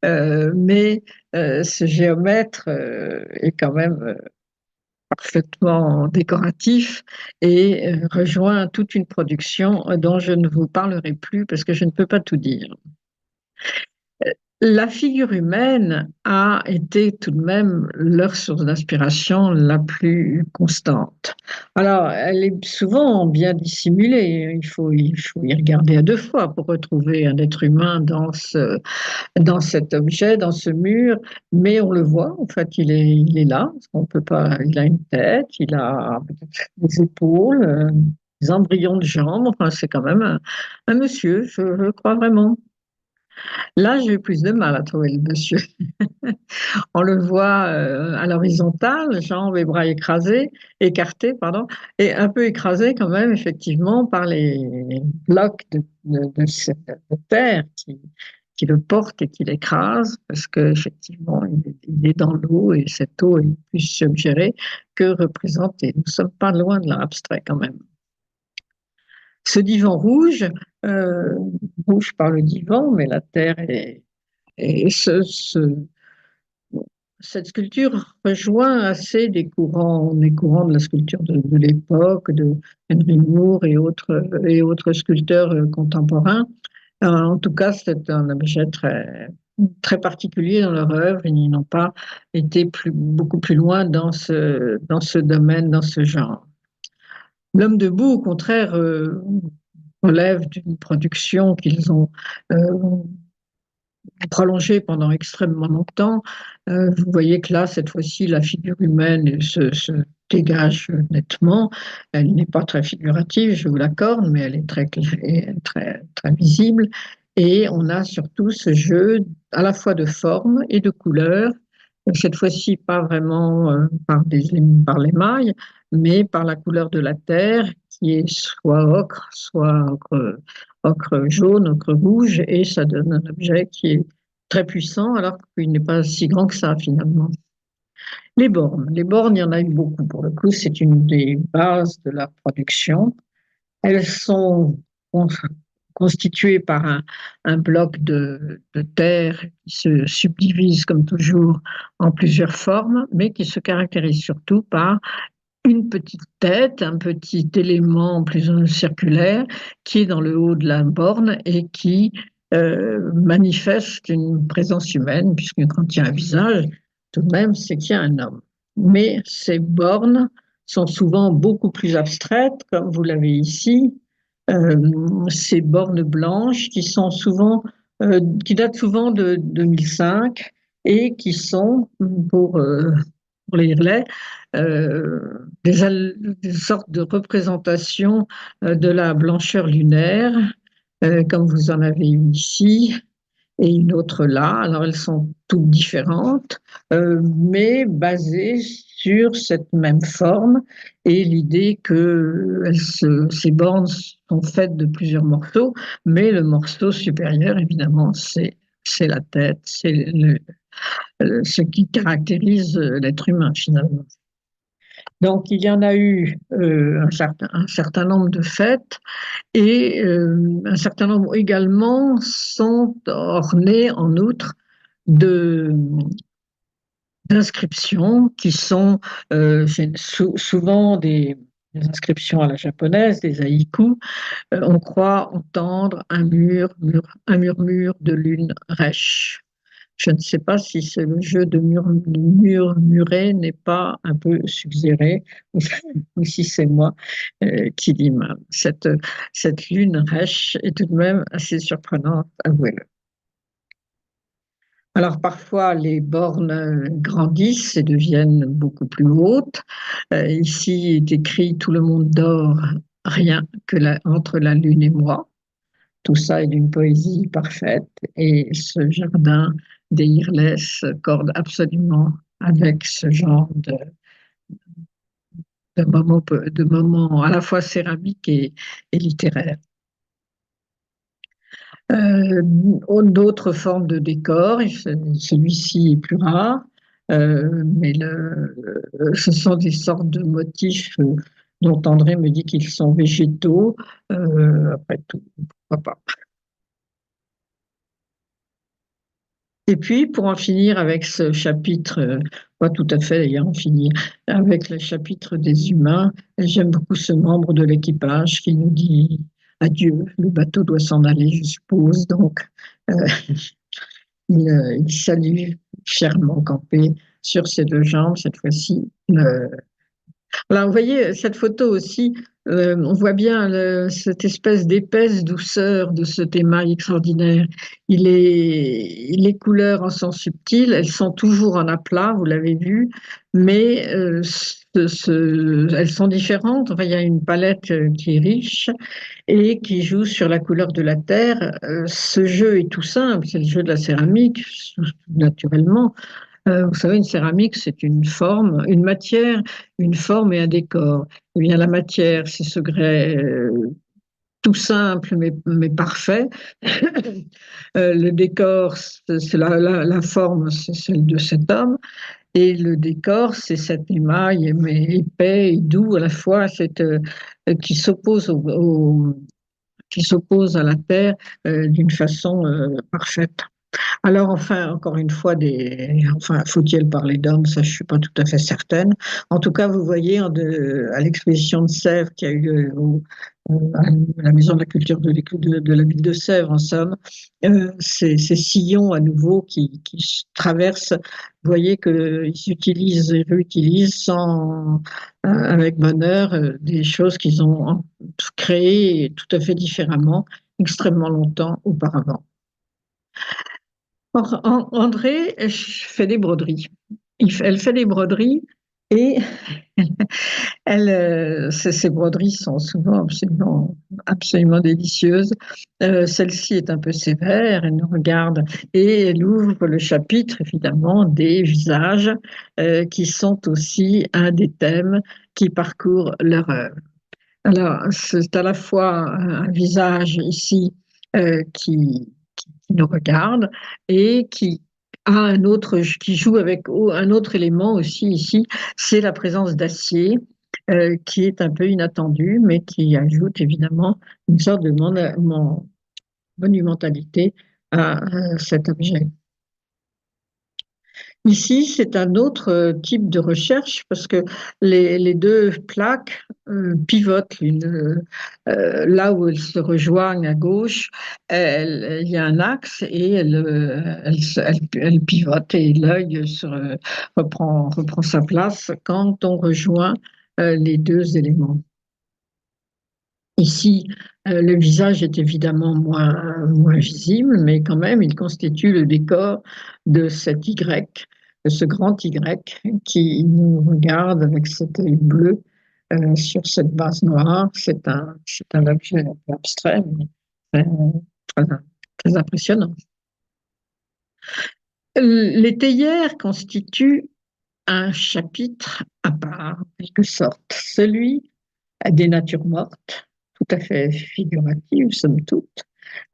Mais ce géomètre est quand même parfaitement décoratif et rejoint toute une production dont je ne vous parlerai plus parce que je ne peux pas tout dire. La figure humaine a été tout de même leur source d'inspiration la plus constante. Alors, elle est souvent bien dissimulée. Il faut y regarder à deux fois pour retrouver un être humain dans cet objet, dans ce mur. Mais on le voit, en fait, il est là. On peut pas, il a une tête, il a peut-être des épaules, des embryons de jambes. Enfin, c'est quand même un monsieur, je crois vraiment. Là, j'ai eu plus de mal à trouver le monsieur. On le voit à l'horizontale, jambes et bras écrasés, écartés, pardon, et un peu écrasé quand même, effectivement, par les blocs de terre qui le portent et qui l'écrasent, parce qu'effectivement, il est dans l'eau et cette eau est plus suggérée que représentée. Nous ne sommes pas loin de l'abstrait quand même. Ce divan rouge, euh, rouge par le divan, mais la terre est. Et cette sculpture rejoint assez des courants de la sculpture de l'époque, de Henry Moore et autres sculpteurs contemporains. En tout cas, c'est un objet très, très particulier dans leur œuvre. Ils n'ont pas été beaucoup plus loin dans ce domaine, dans ce genre. L'homme debout, au contraire, relève d'une production qu'ils ont euh, prolongée pendant extrêmement longtemps. Vous voyez que là, cette fois-ci, la figure humaine se dégage nettement. Elle n'est pas très figurative, je vous l'accorde, mais elle est très, très visible. Et on a surtout ce jeu à la fois de forme et de couleurs. Cette fois-ci, pas vraiment par l'émail, mais par la couleur de la terre, qui est soit ocre, soit ocre jaune, ocre rouge, et ça donne un objet qui est très puissant, alors qu'il n'est pas si grand que ça finalement. Les bornes, il y en a eu beaucoup pour le coup, c'est une des bases de la production. Elles sont constituées par un bloc de terre qui se subdivise comme toujours en plusieurs formes, mais qui se caractérise surtout par une petite tête, un petit élément plus ou moins circulaire qui est dans le haut de la borne et qui manifeste une présence humaine, puisque quand il y a un visage, tout de même, c'est qu'il y a un homme. Mais ces bornes sont souvent beaucoup plus abstraites, comme vous l'avez ici, ces bornes blanches qui datent souvent de 2005 et qui sont, pour les Irlais, des sortes de représentations de la blancheur lunaire, comme vous en avez une ici et une autre là. Alors elles sont toutes différentes, mais basées sur cette même forme et l'idée que ces bornes sont faites de plusieurs morceaux, mais le morceau supérieur, évidemment, c'est la tête, c'est ce qui caractérise l'être humain finalement. Donc, il y en a eu un certain nombre de fêtes et un certain nombre également sont ornées en outre de d'inscriptions qui sont souvent des inscriptions à la japonaise, des haïkus. On croit entendre un murmure de lune rêche. Je ne sais pas si c'est le jeu de murmurer n'est pas un peu suggéré, ou si c'est moi qui dis mal. Cette lune rêche est tout de même assez surprenante, avouez-le. Alors parfois, les bornes grandissent et deviennent beaucoup plus hautes. Ici est écrit Tout le monde dort, rien que entre la lune et moi. Tout ça est d'une poésie parfaite et ce jardin des Irles corde absolument avec ce genre de moments à la fois céramiques et littéraires. D'autres formes de décors, celui-ci est plus rare, mais ce sont des sortes de motifs dont André me dit qu'ils sont végétaux. Après tout, pourquoi pas. Et puis, pour en finir avec ce chapitre, pas tout à fait d'ailleurs en finir, avec le chapitre des humains, j'aime beaucoup ce membre de l'équipage qui nous dit adieu, le bateau doit s'en aller, je suppose. Donc, euh, il salue fièrement campé sur ses deux jambes, cette fois-ci. Alors, vous voyez, cette photo aussi, on voit bien cette espèce d'épaisse douceur de ce émail extraordinaire. Les couleurs en sont subtiles, elles sont toujours en aplat, vous l'avez vu, mais elles sont différentes. Enfin, il y a une palette qui est riche et qui joue sur la couleur de la terre. Ce jeu est tout simple, c'est le jeu de la céramique, naturellement. Vous savez, une céramique, c'est une forme, une matière, une forme et un décor. Eh bien, la matière, c'est ce grès tout simple mais parfait. Le décor, c'est la forme, c'est celle de cet homme. Et le décor, c'est cet émail mais épais et doux à la fois, qui s'oppose qui s'oppose à la terre d'une façon parfaite. Alors, enfin, encore une fois, enfin, faut-il parler d'hommes? Ça, je suis pas tout à fait certaine. En tout cas, vous voyez, à l'exposition de Sèvres qui a eu lieu à la Maison de la Culture de la ville de Sèvres, en somme, ces sillons à nouveau qui traversent, vous voyez qu'ils utilisent et réutilisent avec bonheur des choses qu'ils ont créées tout à fait différemment, extrêmement longtemps auparavant. André fait des broderies. Elle fait des broderies et ses broderies sont souvent absolument délicieuses. Celle-ci est un peu sévère, elle nous regarde et elle ouvre le chapitre, évidemment, des visages qui sont aussi un des thèmes qui parcourent leur œuvre. Alors, c'est à la fois un visage ici qui nous regarde et qui a un autre, qui joue avec un autre élément aussi ici, c'est la présence d'acier qui est un peu inattendue, mais qui ajoute évidemment une sorte de monumentalité à cet objet. Ici, c'est un autre type de recherche parce que les deux plaques pivotent là où elles se rejoignent à gauche. Il y a un axe et elles pivotent et l'œil reprend sa place quand on rejoint les deux éléments. Ici, le visage est évidemment moins visible, mais quand même, il constitue le décor de cet Y, de ce grand Y qui nous regarde avec cet œil bleu sur cette base noire. C'est un objet un peu abstrait, mais très, très impressionnant. Les théières constituent un chapitre à part, en quelque sorte, celui des natures mortes, tout à fait figuratives, somme toute,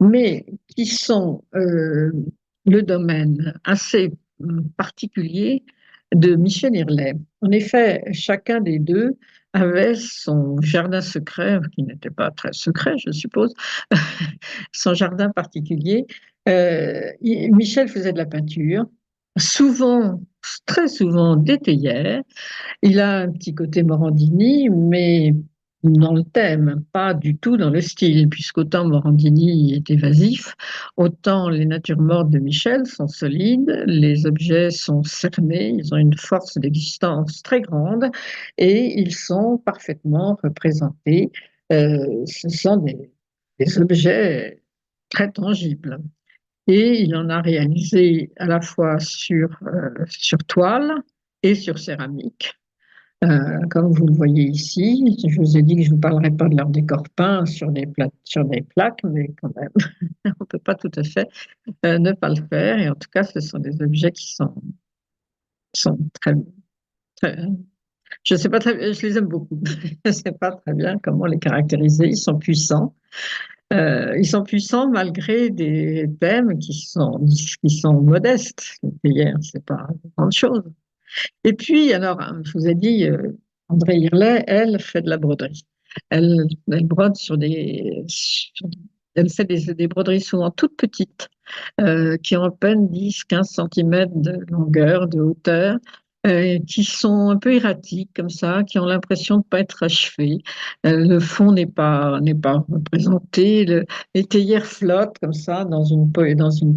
mais qui sont le domaine assez particulier de Michel Irlet. En effet, chacun des deux avait son jardin secret, qui n'était pas très secret, je suppose, son jardin particulier. Michel faisait de la peinture, souvent, très souvent des théières. Il a un petit côté Morandini, mais dans le thème, pas du tout dans le style, puisqu'autant Morandini est évasif, autant les natures mortes de Michel sont solides, les objets sont cernés, ils ont une force d'existence très grande et ils sont parfaitement représentés. Ce sont des objets très tangibles. Et il en a réalisé à la fois sur toile et sur céramique. Comme vous le voyez ici, je vous ai dit que je ne vous parlerai pas de leur décor peint sur des plaques, mais quand même, on ne peut pas tout à fait ne pas le faire. Et en tout cas, ce sont des objets qui sont très, très, je sais pas très, je les aime beaucoup. Je ne sais pas très bien comment les caractériser. Ils sont puissants. Ils sont puissants malgré des thèmes qui sont modestes. Hier, c'est pas grande chose. Et puis, alors, je vous ai dit, André Hirlet, elle fait de la broderie. Elle brode elle fait des broderies souvent toutes petites, qui ont à peine 10-15 cm de longueur, de hauteur, qui sont un peu erratiques comme ça, qui ont l'impression de ne pas être achevés. Le fond n'est pas représenté. Les théières flottent comme ça dans une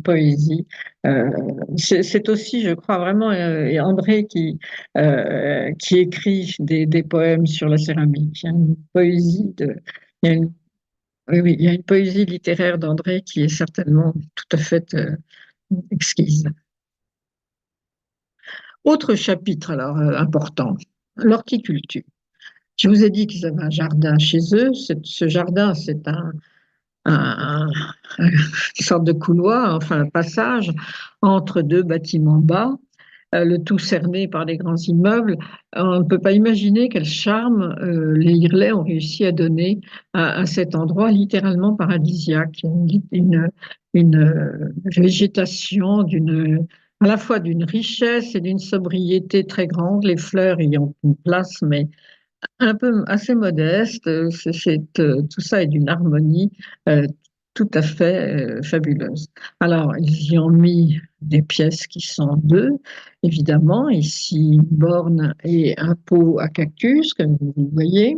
poésie. Euh, c'est aussi, je crois, vraiment André qui écrit des poèmes sur la céramique. Il y a une poésie il y a une, oui, oui, il y a une poésie littéraire d'André qui est certainement tout à fait exquise. Autre chapitre alors important, l'horticulture. Je vous ai dit qu'ils avaient un jardin chez eux. Ce jardin, c'est un- une sorte de couloir, enfin un passage entre deux bâtiments bas, le tout cerné par des grands immeubles. On ne peut pas imaginer quel charme les Irlais ont réussi à donner à cet endroit littéralement paradisiaque. Une végétation à la fois d'une richesse et d'une sobriété très grande. Les fleurs y ont une place, mais un peu assez modeste. Tout ça est d'une harmonie euh, tout à fait fabuleuse. Alors, ils y ont mis des pièces qui sont deux, évidemment. Ici, une borne et un pot à cactus, comme vous voyez.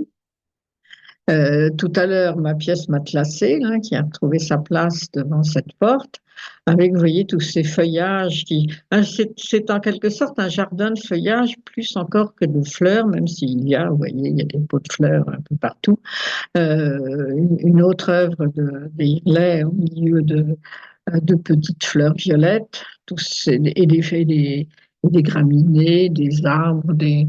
Tout à l'heure, ma pièce matelassée, là, qui a trouvé sa place devant cette porte, avec, vous voyez, tous ces feuillages c'est en quelque sorte un jardin de feuillage, plus encore que de fleurs, même s'il y a, vous voyez, il y a des pots de fleurs un peu partout. Une autre œuvre des Irlais au milieu de petites fleurs violettes, et des graminées, des arbres, des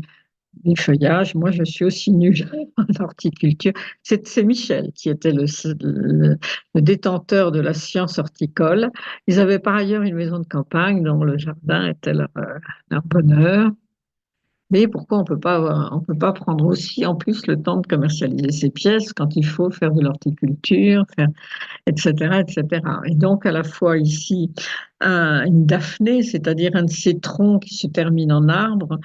feuillages. Moi, je suis aussi nulle en horticulture. C'est Michel qui était le détenteur de la science horticole. Ils avaient par ailleurs une maison de campagne dont le jardin était leur bonheur. Mais pourquoi on peut pas prendre aussi en plus le temps de commercialiser ces pièces quand il faut faire de l'horticulture, etc., etc. Et donc, à la fois ici, une daphnée, c'est-à-dire un de ces troncs qui se termine en arbre,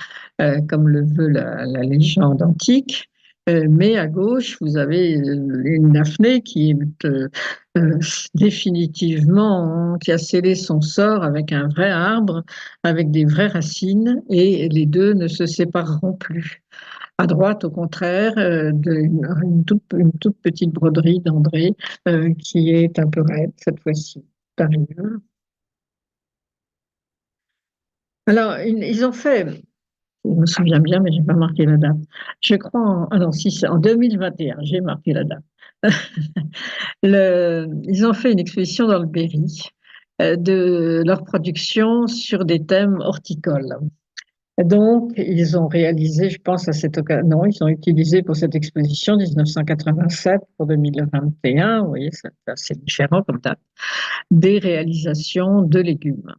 comme le veut la légende antique. Mais à gauche, vous avez une daphnée qui est euh, définitivement, qui a scellé son sort avec un vrai arbre, avec des vraies racines, et les deux ne se sépareront plus. À droite, au contraire, une toute petite broderie d'André qui est un peu raide cette fois-ci. Arrive. Alors, ils ont fait, je me souviens bien, mais je n'ai pas marqué la date. Je crois, ah non, si, c'est en 2021, j'ai marqué la date. Ils ont fait une exposition dans le Berry de leur production sur des thèmes horticoles. Donc, ils ont réalisé, je pense à cette occasion, non, ils ont utilisé pour cette exposition 1987 pour 2021, vous voyez, c'est assez différent comme date, des réalisations de légumes.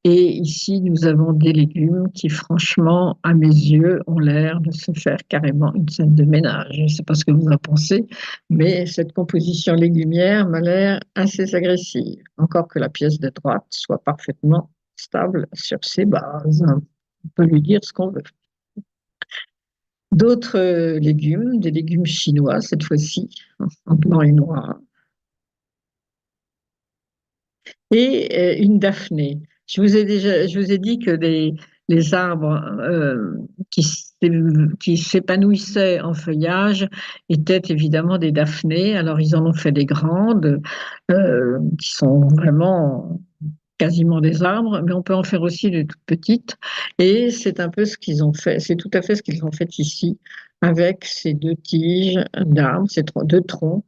Et ici, nous avons des légumes qui, franchement, à mes yeux, ont l'air de se faire carrément une scène de ménage. Je ne sais pas ce que vous en pensez, mais cette composition légumière m'a l'air assez agressive, encore que la pièce de droite soit parfaitement stable sur ses bases. On peut lui dire ce qu'on veut. D'autres légumes, des légumes chinois cette fois-ci, en blanc et noir, et une daphnée. Je vous ai dit que les arbres qui s'épanouissaient en feuillage étaient évidemment des daphnées. Alors ils en ont fait des grandes, qui sont vraiment quasiment des arbres, mais on peut en faire aussi de toutes petites. Et c'est un peu ce qu'ils ont fait, c'est tout à fait ce qu'ils ont fait ici avec ces deux tiges d'arbres, ces deux troncs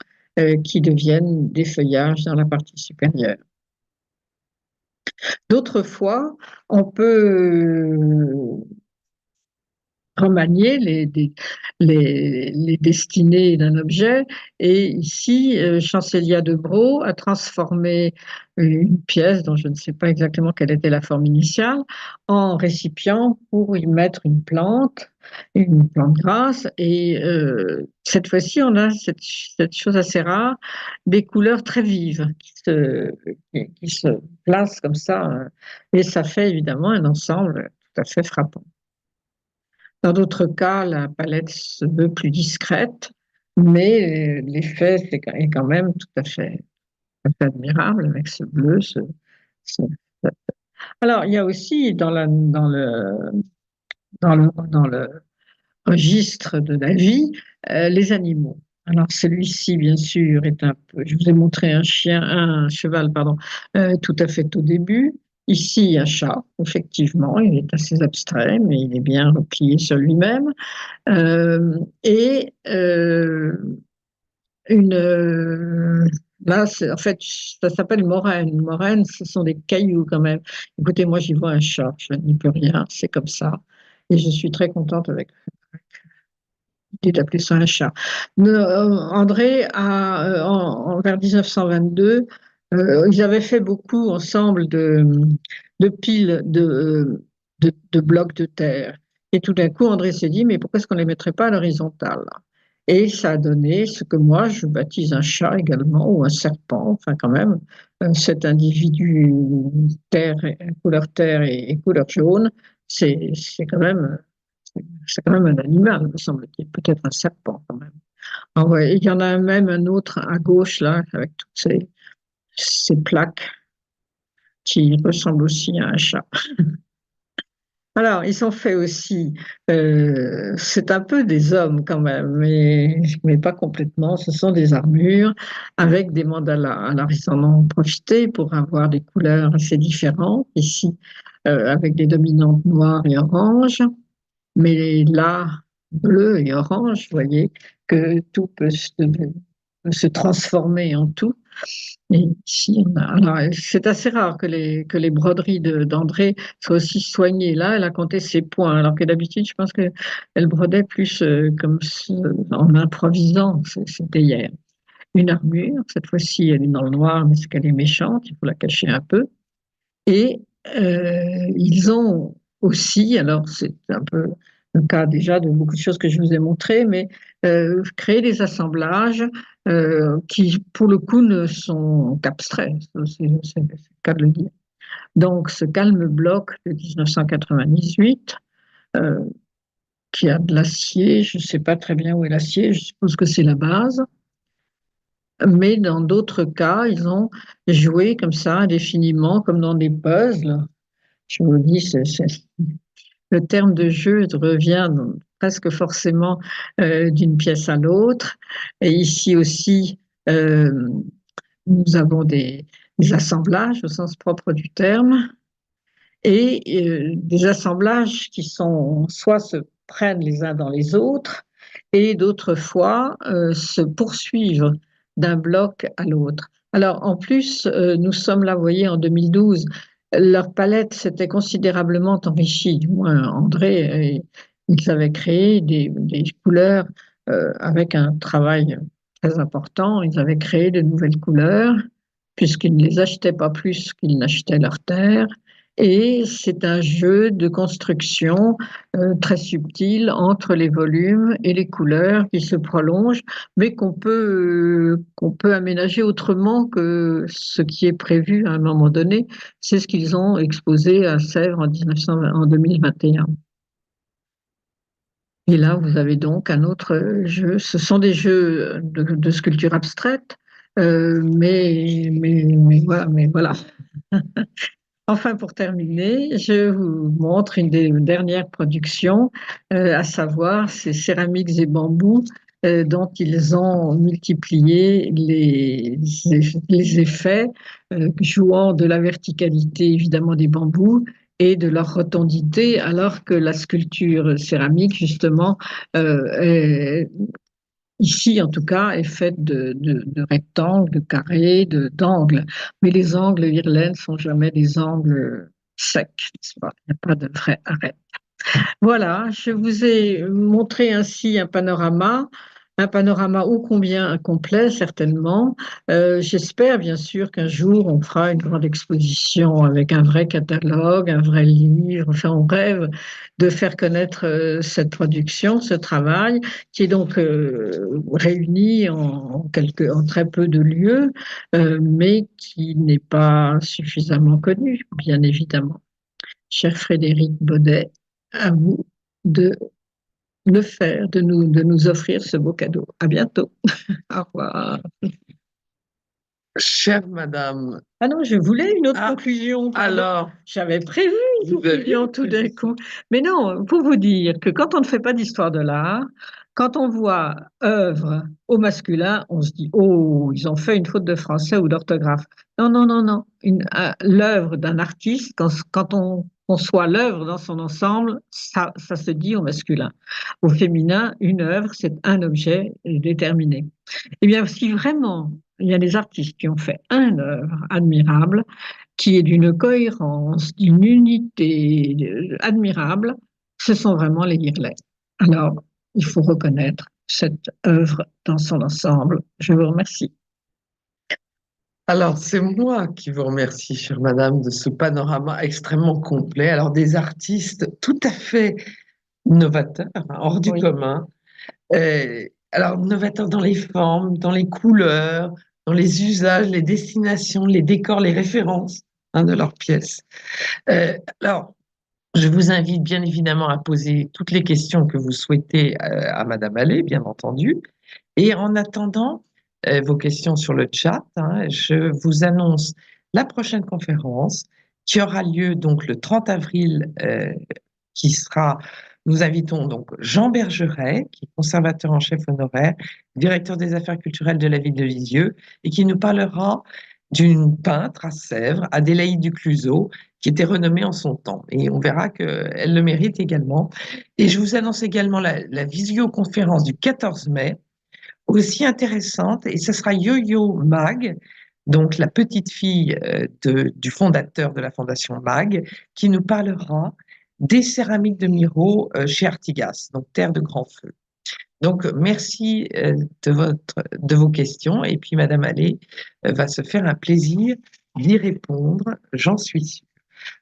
qui deviennent des feuillages dans la partie supérieure. D'autres fois, on peut remanier les destinées d'un objet. Et ici, Chancelia de Brault a transformé une pièce dont je ne sais pas exactement quelle était la forme initiale en récipient pour y mettre une plante grasse. Et cette fois-ci, on a cette chose assez rare, des couleurs très vives qui se placent comme ça. Et ça fait évidemment un ensemble tout à fait frappant. Dans d'autres cas, la palette se veut plus discrète, mais l'effet est quand même tout à fait admirable avec ce bleu. ce- Alors, il y a aussi dans le registre de la vie, les animaux. Alors celui-ci, bien sûr, est un peu. Je vous ai montré un cheval, pardon, tout à fait au début. Ici, un chat, effectivement, il est assez abstrait, mais il est bien replié sur lui-même. Et une là, en fait, ça s'appelle moraine. Moraine, ce sont des cailloux quand même. Écoutez, moi, j'y vois un chat, je n'y peux rien, c'est comme ça. Et je suis très contente avec d'appeler ça un chat. André, vers 1922, ils avaient fait beaucoup ensemble de piles de blocs de terre. Et tout d'un coup, André s'est dit, mais pourquoi est-ce qu'on ne les mettrait pas à l'horizontale? Et ça a donné ce que moi, je baptise un chat également, ou un serpent, enfin quand même, cet individu couleur terre et couleur jaune, c'est quand même c'est quand même un animal, me semble-t-il, peut-être un serpent quand même. Ah ouais, il y en a même un autre à gauche, là, avec toutes ces plaques qui ressemblent aussi à un chat. Alors, ils ont fait aussi, c'est un peu des hommes quand même, mais pas complètement. Ce sont des armures avec des mandalas. Alors, ils en ont profité pour avoir des couleurs assez différentes. Ici, avec des dominantes noires et oranges. Mais là, bleu et orange, vous voyez que tout peut se transformer en tout. Et ici, alors, c'est assez rare que les broderies d'André soient aussi soignées. Là, elle a compté ses points, alors que d'habitude, je pense qu'elle brodait plus en improvisant. C'était hier. Une armure, cette fois-ci, elle est dans le noir, mais c'est qu'elle est méchante, il faut la cacher un peu. Et ils ont aussi, alors c'est un peu le cas déjà de beaucoup de choses que je vous ai montrées, mais créé des assemblages qui, pour le coup, ne sont qu'abstraits, c'est le cas de le dire. Donc, ce calme bloc de 1998, euh, qui a de l'acier, je ne sais pas très bien où est l'acier, je suppose que c'est la base, mais dans d'autres cas, ils ont joué comme ça indéfiniment, comme dans des puzzles. Je vous dis, le terme de jeu revient presque forcément d'une pièce à l'autre. Et ici aussi, euh, nous avons des assemblages au sens propre du terme et des assemblages qui sont soit se prennent les uns dans les autres et d'autres fois se poursuivent d'un bloc à l'autre. Alors en plus, nous sommes là, vous voyez, en 2012, leur palette s'était considérablement enrichie, du moins André, ils avaient créé des couleurs avec un travail très important, ils avaient créé de nouvelles couleurs puisqu'ils ne les achetaient pas plus qu'ils n'achetaient leur terre. Et c'est un jeu de construction très subtil entre les volumes et les couleurs qui se prolongent, mais qu'on peut aménager autrement que ce qui est prévu à un moment donné. C'est ce qu'ils ont exposé à Sèvres en 2021. Et là, vous avez donc un autre jeu. Ce sont des jeux de sculpture abstraite, mais voilà, mais voilà. Enfin, pour terminer, je vous montre une des dernières productions, à savoir ces céramiques et bambous dont ils ont multiplié les effets, jouant de la verticalité évidemment des bambous et de leur rotondité, alors que la sculpture céramique, justement, ici, en tout cas, est faite de rectangles, de carrés, d'angles. Mais les angles, Irlaine, ne sont jamais des angles secs, n'est-ce pas? Il n'y a pas de vrai arrêt. Voilà, je vous ai montré ainsi un panorama ô combien complet, certainement. J'espère bien sûr qu'un jour on fera une grande exposition avec un vrai catalogue, un vrai livre. Enfin, on rêve de faire connaître cette production, ce travail, qui est donc réuni en très peu de lieux, mais qui n'est pas suffisamment connu, bien évidemment. Cher Frédéric Baudet, à vous de le faire, de nous offrir ce beau cadeau. À bientôt. Au revoir.
Chère madame,
Ah non, je voulais une autre
ah,
conclusion, pardon.
alors,
J'avais prévu une
vous aviez
conclusion tout d'un coup. Mais non, pour vous dire que quand on ne fait pas d'histoire de l'art, quand on voit œuvre au masculin, on se dit, oh, ils ont fait une faute de français ou d'orthographe. Non, non, non, non. L'œuvre d'un artiste, quand on conçoit l'œuvre dans son ensemble, ça se dit au masculin. Au féminin, une œuvre, c'est un objet déterminé. Eh bien, si vraiment il y a des artistes qui ont fait une œuvre admirable, qui est d'une cohérence, d'une unité admirable, ce sont vraiment les Irlais. Alors, il faut reconnaître cette œuvre dans son ensemble. Je vous remercie.
Alors, c'est moi qui vous remercie, chère madame, de ce panorama extrêmement complet. Alors, des artistes tout à fait novateurs, hein, hors du
Oui.
commun. Alors, novateurs dans les formes, dans les couleurs, dans les usages, les destinations, les décors, les références, hein, de leurs pièces. Alors, je vous invite bien évidemment à poser toutes les questions que vous souhaitez à Madame Allais, bien entendu. Et en attendant vos questions sur le chat, hein, je vous annonce la prochaine conférence qui aura lieu donc le 30 avril, qui sera, nous invitons donc Jean Bergeret, qui est conservateur en chef honoraire, directeur des affaires culturelles de la ville de Lisieux, et qui nous parlera d'une peintre à Sèvres, Adélaïde Ducluseau, qui était renommée en son temps. Et on verra qu'elle le mérite également. Et je vous annonce également la visioconférence du 14 mai, aussi intéressante, et ce sera Yo-Yo Mag, donc la petite fille du fondateur de la Fondation Mag, qui nous parlera des céramiques de Miro chez Artigas, donc Terre de Grand Feu. Donc, merci de vos questions, et puis Madame Allais va se faire un plaisir d'y répondre, j'en suis sûre.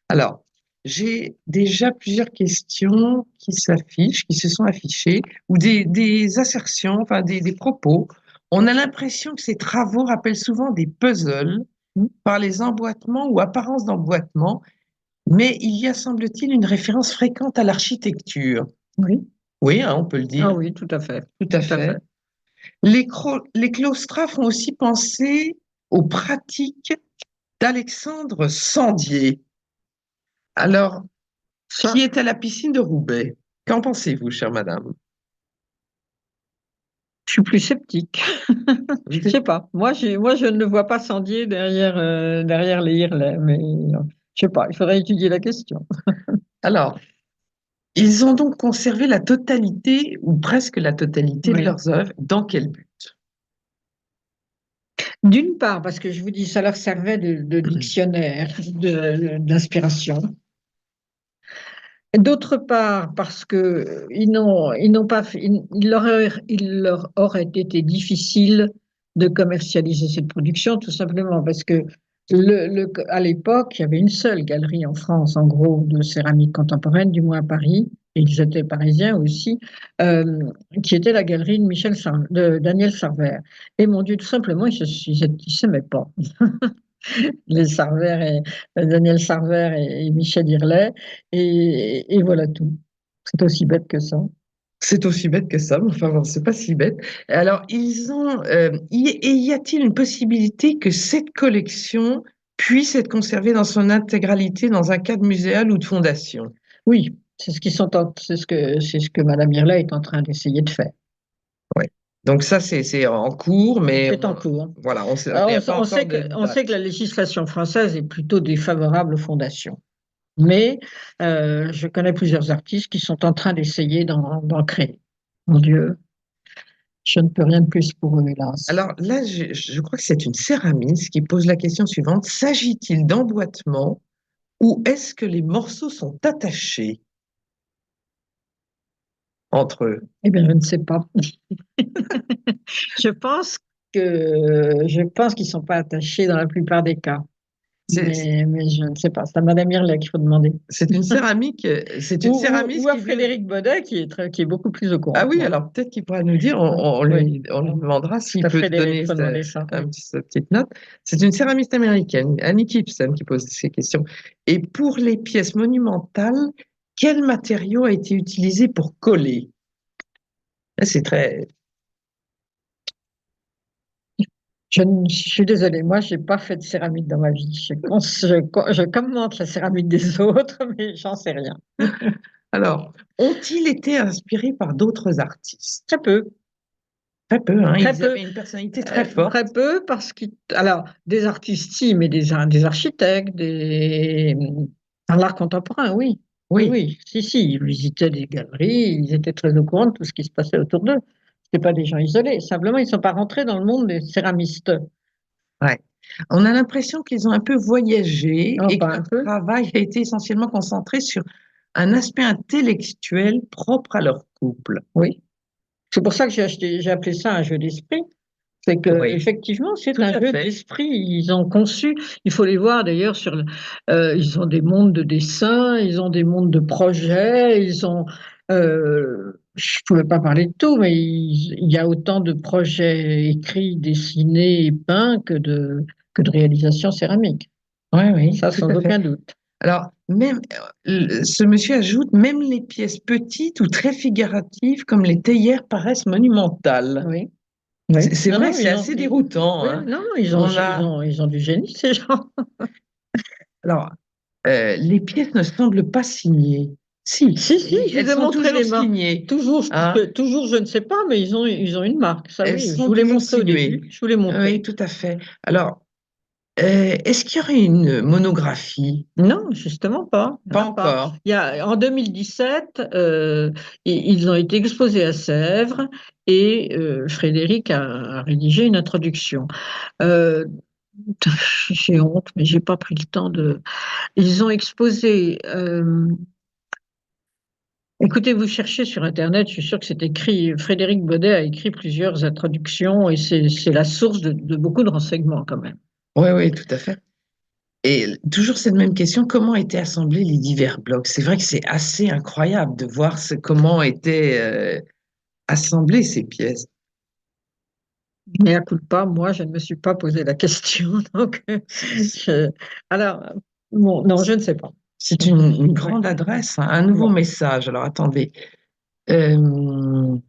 Alors, j'ai déjà plusieurs questions qui s'affichent, qui se sont affichées, ou des assertions, enfin des propos. On a l'impression que ces travaux rappellent souvent des puzzles par les emboîtements ou apparences d'emboîtements, mais il y a, semble-t-il, une référence fréquente à l'architecture.
Oui.
Oui, hein, on peut le
Ah
dire,
oui, tout à fait.
tout à
Tout à
fait.
fait.
Les claustras font aussi penser aux pratiques d'Alexandre Sandier. Alors,
Ça,
qui est à la piscine de Roubaix. Qu'en pensez-vous, chère madame?
je suis plus sceptique.
Vous
Je
êtes-
sais pas. Moi, je ne le vois pas Sandier derrière les Irlais, mais je sais pas. Il faudrait étudier la question.
Alors, ils ont donc conservé la totalité, ou presque la totalité de
Oui.
leurs œuvres. Dans quel but?
D'une part, parce que je vous dis, ça leur servait de dictionnaire, d'inspiration. D'autre part, parce que ils n'ont pas fait, il leur aurait été difficile de commercialiser cette production, tout simplement parce que à l'époque, il y avait une seule galerie en France, en gros, de céramique contemporaine, du moins à Paris, et ils étaient parisiens aussi, euh, qui était la galerie de Daniel Sarver. Et mon Dieu, tout simplement, ils s'aimaient pas. Les Sarver Daniel Sarver et Michel Irlet. Et voilà tout. C'est aussi bête que ça.
C'est aussi bête que ça, mais enfin, bon, c'est pas si bête. Alors, y a-t-il une possibilité que cette collection puisse être conservée dans son intégralité dans un cadre muséal ou de fondation?
Oui, c'est ce que Madame Irlet est en train d'essayer de faire.
Ouais. Donc ça, c'est en cours, mais
C'est en cours.
voilà, il
Alors,
n'y a pas encore de
on sait
date.
que la législation française est plutôt défavorable aux fondations. Mais je connais plusieurs artistes qui sont en train d'essayer d'en créer. Mon Dieu, je ne peux rien de plus pour eux, hélas.
Alors là, je crois que c'est une céramiste qui pose la question suivante. S'agit-il d'emboîtement ou est-ce que les morceaux sont attachés entre eux?
Eh bien, je ne sais pas. Je pense je pense qu'ils ne sont pas attachés dans la plupart des cas.
C'est
Mais je ne sais pas. C'est à Madame Irlet qu'il faut demander.
c'est une céramiste
Ou à
qui vient.
Frédéric Bodet, qui est beaucoup plus au
Ah
courant que
oui,
moi.
alors peut-être qu'il pourra nous dire,
Oui,
on lui demandera
c'est
s'il
à
peut
Frédéric
donner
qu'il faut demander ça. Oui.
sa petite note. C'est une céramiste américaine, Annie Gibson, qui pose ces questions. Et pour les pièces monumentales, quel matériau a été utilisé pour coller? Là, c'est très.
Je suis désolée, moi, j'ai pas fait de céramique dans ma vie. Je commente la céramique des autres, mais j'en sais rien.
Alors, ont-ils été inspirés par d'autres artistes?
Très peu,
Très peu, hein,
très
ils
peu,
avaient une personnalité très forte.
très peu, parce que, alors, des artistes, si, mais des architectes, dans l'art contemporain, oui. Oui,
Oui,
oui, si, si, ils visitaient des galeries, ils étaient très au courant de tout ce qui se passait autour d'eux. C'était pas des gens isolés. Simplement, ils ne sont pas rentrés dans le monde des céramistes.
ouais. On a l'impression qu'ils ont un peu voyagé et que
Enfin, un
leur
peu,
travail a été essentiellement concentré sur un aspect intellectuel propre à leur couple.
oui. C'est pour ça que j'ai appelé ça un jeu d'esprit. C'est que
Oui,
effectivement, c'est
tout
un
à
jeu
fait.
d'esprit. Ils ont conçu, il faut les voir d'ailleurs ils ont des mondes de dessin, ils ont des mondes de projets, je ne pouvais pas parler de tout, mais il y a autant de projets écrits, dessinés et peints que de réalisations céramiques.
Oui, oui,
Ça,
tout
sans
à fait.
aucun doute.
Alors, même, ce monsieur ajoute, même les pièces petites ou très figuratives, comme les théières, paraissent monumentales.
Oui, oui.
C'est
Non,
vrai
non,
que c'est assez déroutant,
oui,
hein.
non, non,
On a,
ils ont du génie, ces gens.
alors, les pièces ne semblent pas signées. Si,
Si, si, je
elles
vous ai
sont
montré
toujours
les mains.
signées,
Toujours,
hein.
toujours, je ne sais pas, mais ils ont une marque. Ça,
Elles
oui, je
sont
vous l'ai
toujours
montré au
sinuées.
début. Je vous l'ai montré.
Oui, tout à fait. Alors, est-ce qu'il y aurait une monographie?
Non, justement pas. Il n'y
Pas
en a pas.
encore.
En 2017, ils ont été exposés à Sèvres et Frédéric a rédigé une introduction. Euh, j'ai honte, mais j'ai pas pris le temps de. Ils ont exposé. Écoutez, vous cherchez sur Internet, je suis sûre que c'est écrit. Frédéric Baudet a écrit plusieurs introductions et c'est la source de beaucoup de renseignements quand même.
Oui, oui, tout à fait. Et toujours cette même question, comment étaient assemblés les divers blocs? C'est vrai que c'est assez incroyable de voir comment étaient assemblées ces pièces.
Mais à coup de pas, moi, je ne me suis pas posé la question. Donc, alors, bon, non, je ne sais pas.
C'est une
Ouais,
grande adresse, hein, un nouveau
bon.
message. Alors attendez. Euh, non,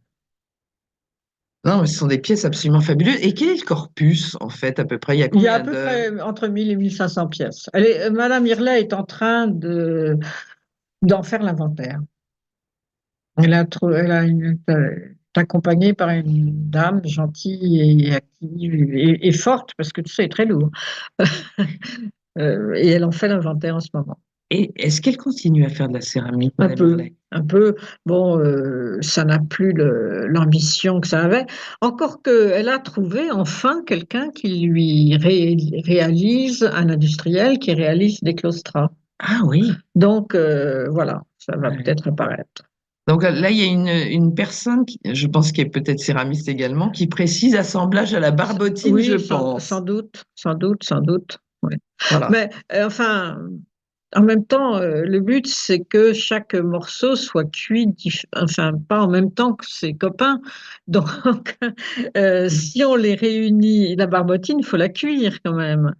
mais ce sont des pièces absolument fabuleuses. Et quel est le corpus, en fait, à peu près? Il y a
Il y a à
combien
peu
d'œuvres?
près entre 1000 et 1500 pièces. Madame Irlet est en train d'en faire l'inventaire. Est accompagnée par une dame gentille et active et forte, parce que tout ça est très lourd. Et elle en fait l'inventaire en ce moment.
Et est-ce qu'elle continue à faire de la céramique,
Un
Madame
peu,
Irlet?
un peu. Bon, ça n'a plus l'ambition que ça avait. Encore qu'elle a trouvé enfin quelqu'un qui lui réalise, un industriel qui réalise des claustras.
Ah oui.
Donc, voilà, ça va
Ouais.
peut-être apparaître.
Donc là, il y a une personne, je pense qui est peut-être céramiste également, qui précise assemblage à la barbotine, je
Oui,
pense.
sans doute, sans doute, sans doute. Oui.
Voilà.
Mais enfin, en même temps, le but, c'est que chaque morceau soit cuit, enfin, pas en même temps que ses copains. Donc, si on les réunit, la barbotine, il faut la cuire quand même.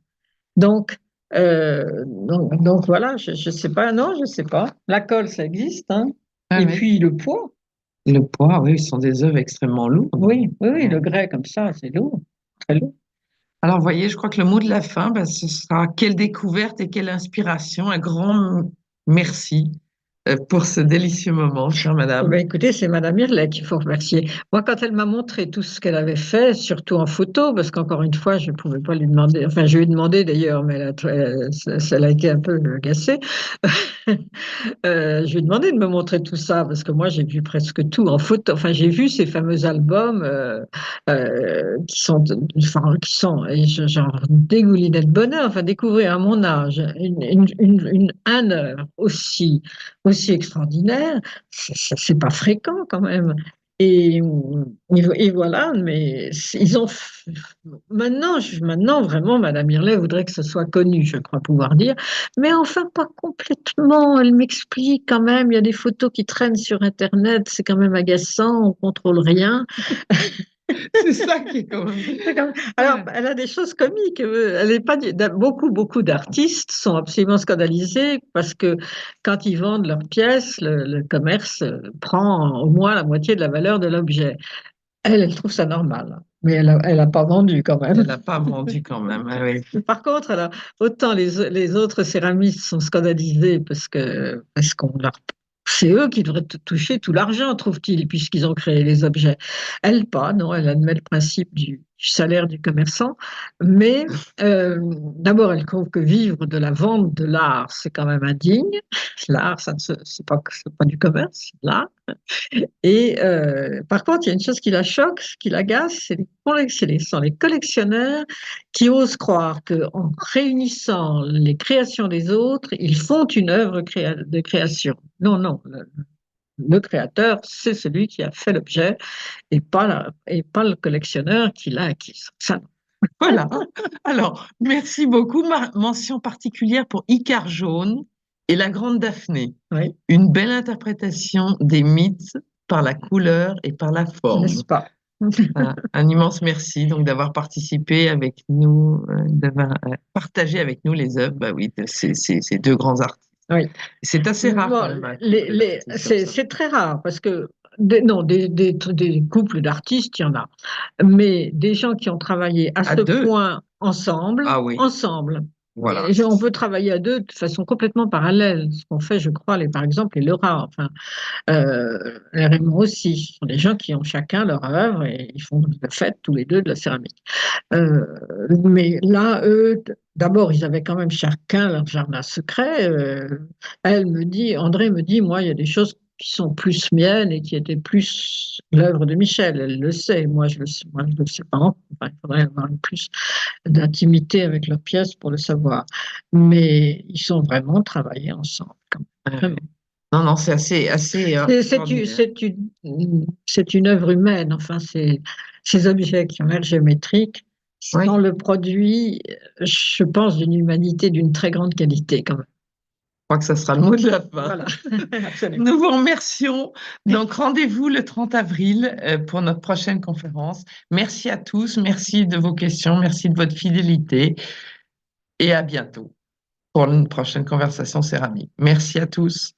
Donc, donc voilà, je sais pas, non, je sais pas. La colle, ça existe, hein.
Ah
Et
oui.
puis le poids,
Le poids, oui, ce sont des œuvres extrêmement lourdes.
oui, oui, oui, le
Ouais.
grès comme ça, c'est lourd, très lourd.
Alors, vous voyez, je crois que le mot de la fin, ben, ce sera quelle découverte et quelle inspiration. Un grand merci pour ce délicieux moment, chère
Eh
madame.
ben, écoutez, c'est Madame Irlet qu'il faut remercier. Moi, quand elle m'a montré tout ce qu'elle avait fait, surtout en photo, parce qu'encore une fois, je ne pouvais pas lui demander, enfin, je lui ai demandé d'ailleurs, mais elle a été un peu agacée. Je lui ai demandé de me montrer tout ça, parce que moi, j'ai vu presque tout en photo. Enfin, j'ai vu ces fameux albums qui sont, et j'en dégoulinais de bonheur. Enfin, découvrir à mon âge un heure aussi extraordinaire, c'est pas fréquent quand même. Et, et voilà, mais ils ont maintenant vraiment, Madame Irlet voudrait que ce soit connu, je crois pouvoir dire, mais enfin pas complètement. Elle m'explique quand même, il y a des photos qui traînent sur Internet, c'est quand même agaçant, on contrôle rien.
C'est ça qui est quand même.
Alors,
Ouais.
elle a des choses comiques. Elle est pas beaucoup d'artistes sont absolument scandalisés parce que quand ils vendent leurs pièces, le commerce prend au moins la moitié de la valeur de l'objet. Elle trouve ça normal, mais elle a pas vendu quand même.
Elle n'a pas vendu quand même. Ah oui.
Par contre, alors, autant les autres céramistes sont scandalisés parce qu'on leur c'est eux qui devraient toucher tout l'argent, trouve-t-il, puisqu'ils ont créé les objets. Elle pas, non, elle admet le principe du salaire du commerçant, mais d'abord, elle trouve que vivre de la vente de l'art, c'est quand même indigne. L'art, c'est pas du commerce, c'est de l'art. Et par contre, il y a une chose qui la choque, qui l'agace, sont les collectionneurs qui osent croire qu'en réunissant les créations des autres, ils font une œuvre de création. Non, non, le créateur, c'est celui qui a fait l'objet et pas le collectionneur qui l'a acquis. Ça, non.
Voilà. Alors, merci beaucoup. Mention particulière pour Icare jaune et la Grande Daphné.
Oui,
Une belle interprétation des mythes par la couleur et par la forme.
n'est-ce pas?
Voilà. Un immense merci donc d'avoir participé avec nous, d'avoir partagé avec nous les œuvres, bah oui, de ces deux grands artistes.
Oui.
C'est assez rare
Bon,
quand même. Un couple d'artistes comme ça.
c'est très rare parce que non, des couples d'artistes, il y en a, mais des gens qui ont travaillé à
À
ce
deux.
point ensemble,
Ah oui.
ensemble.
Voilà.
Et on peut travailler à deux de façon complètement parallèle, ce qu'on fait, je crois, par exemple, les Laura, enfin, les Raymond aussi. Ce sont des gens qui ont chacun leur œuvre et ils font de fait tous les deux de la céramique. Euh, mais là, eux, d'abord, ils avaient quand même chacun leur jardin secret. André me dit, moi, il y a des choses qui sont plus miennes et qui étaient plus l'œuvre de Michel. Elle le sait, moi, je le sais pas. Enfin, il faudrait avoir plus d'intimité avec leurs pièces pour le savoir. Mais ils sont vraiment travaillés ensemble, quand même. Vraiment.
Non, non, c'est assez
C'est une œuvre humaine, enfin, ces objets qui ont l'air géométriques
Oui.
sont le produit, je pense, d'une humanité d'une très grande qualité, quand même.
Je crois que ça sera le mot de la fin.
Voilà, absolument.
Nous vous remercions. Donc, rendez-vous le 30 avril pour notre prochaine conférence. Merci à tous, merci de vos questions, merci de votre fidélité et à bientôt pour une prochaine conversation céramique. Merci à tous.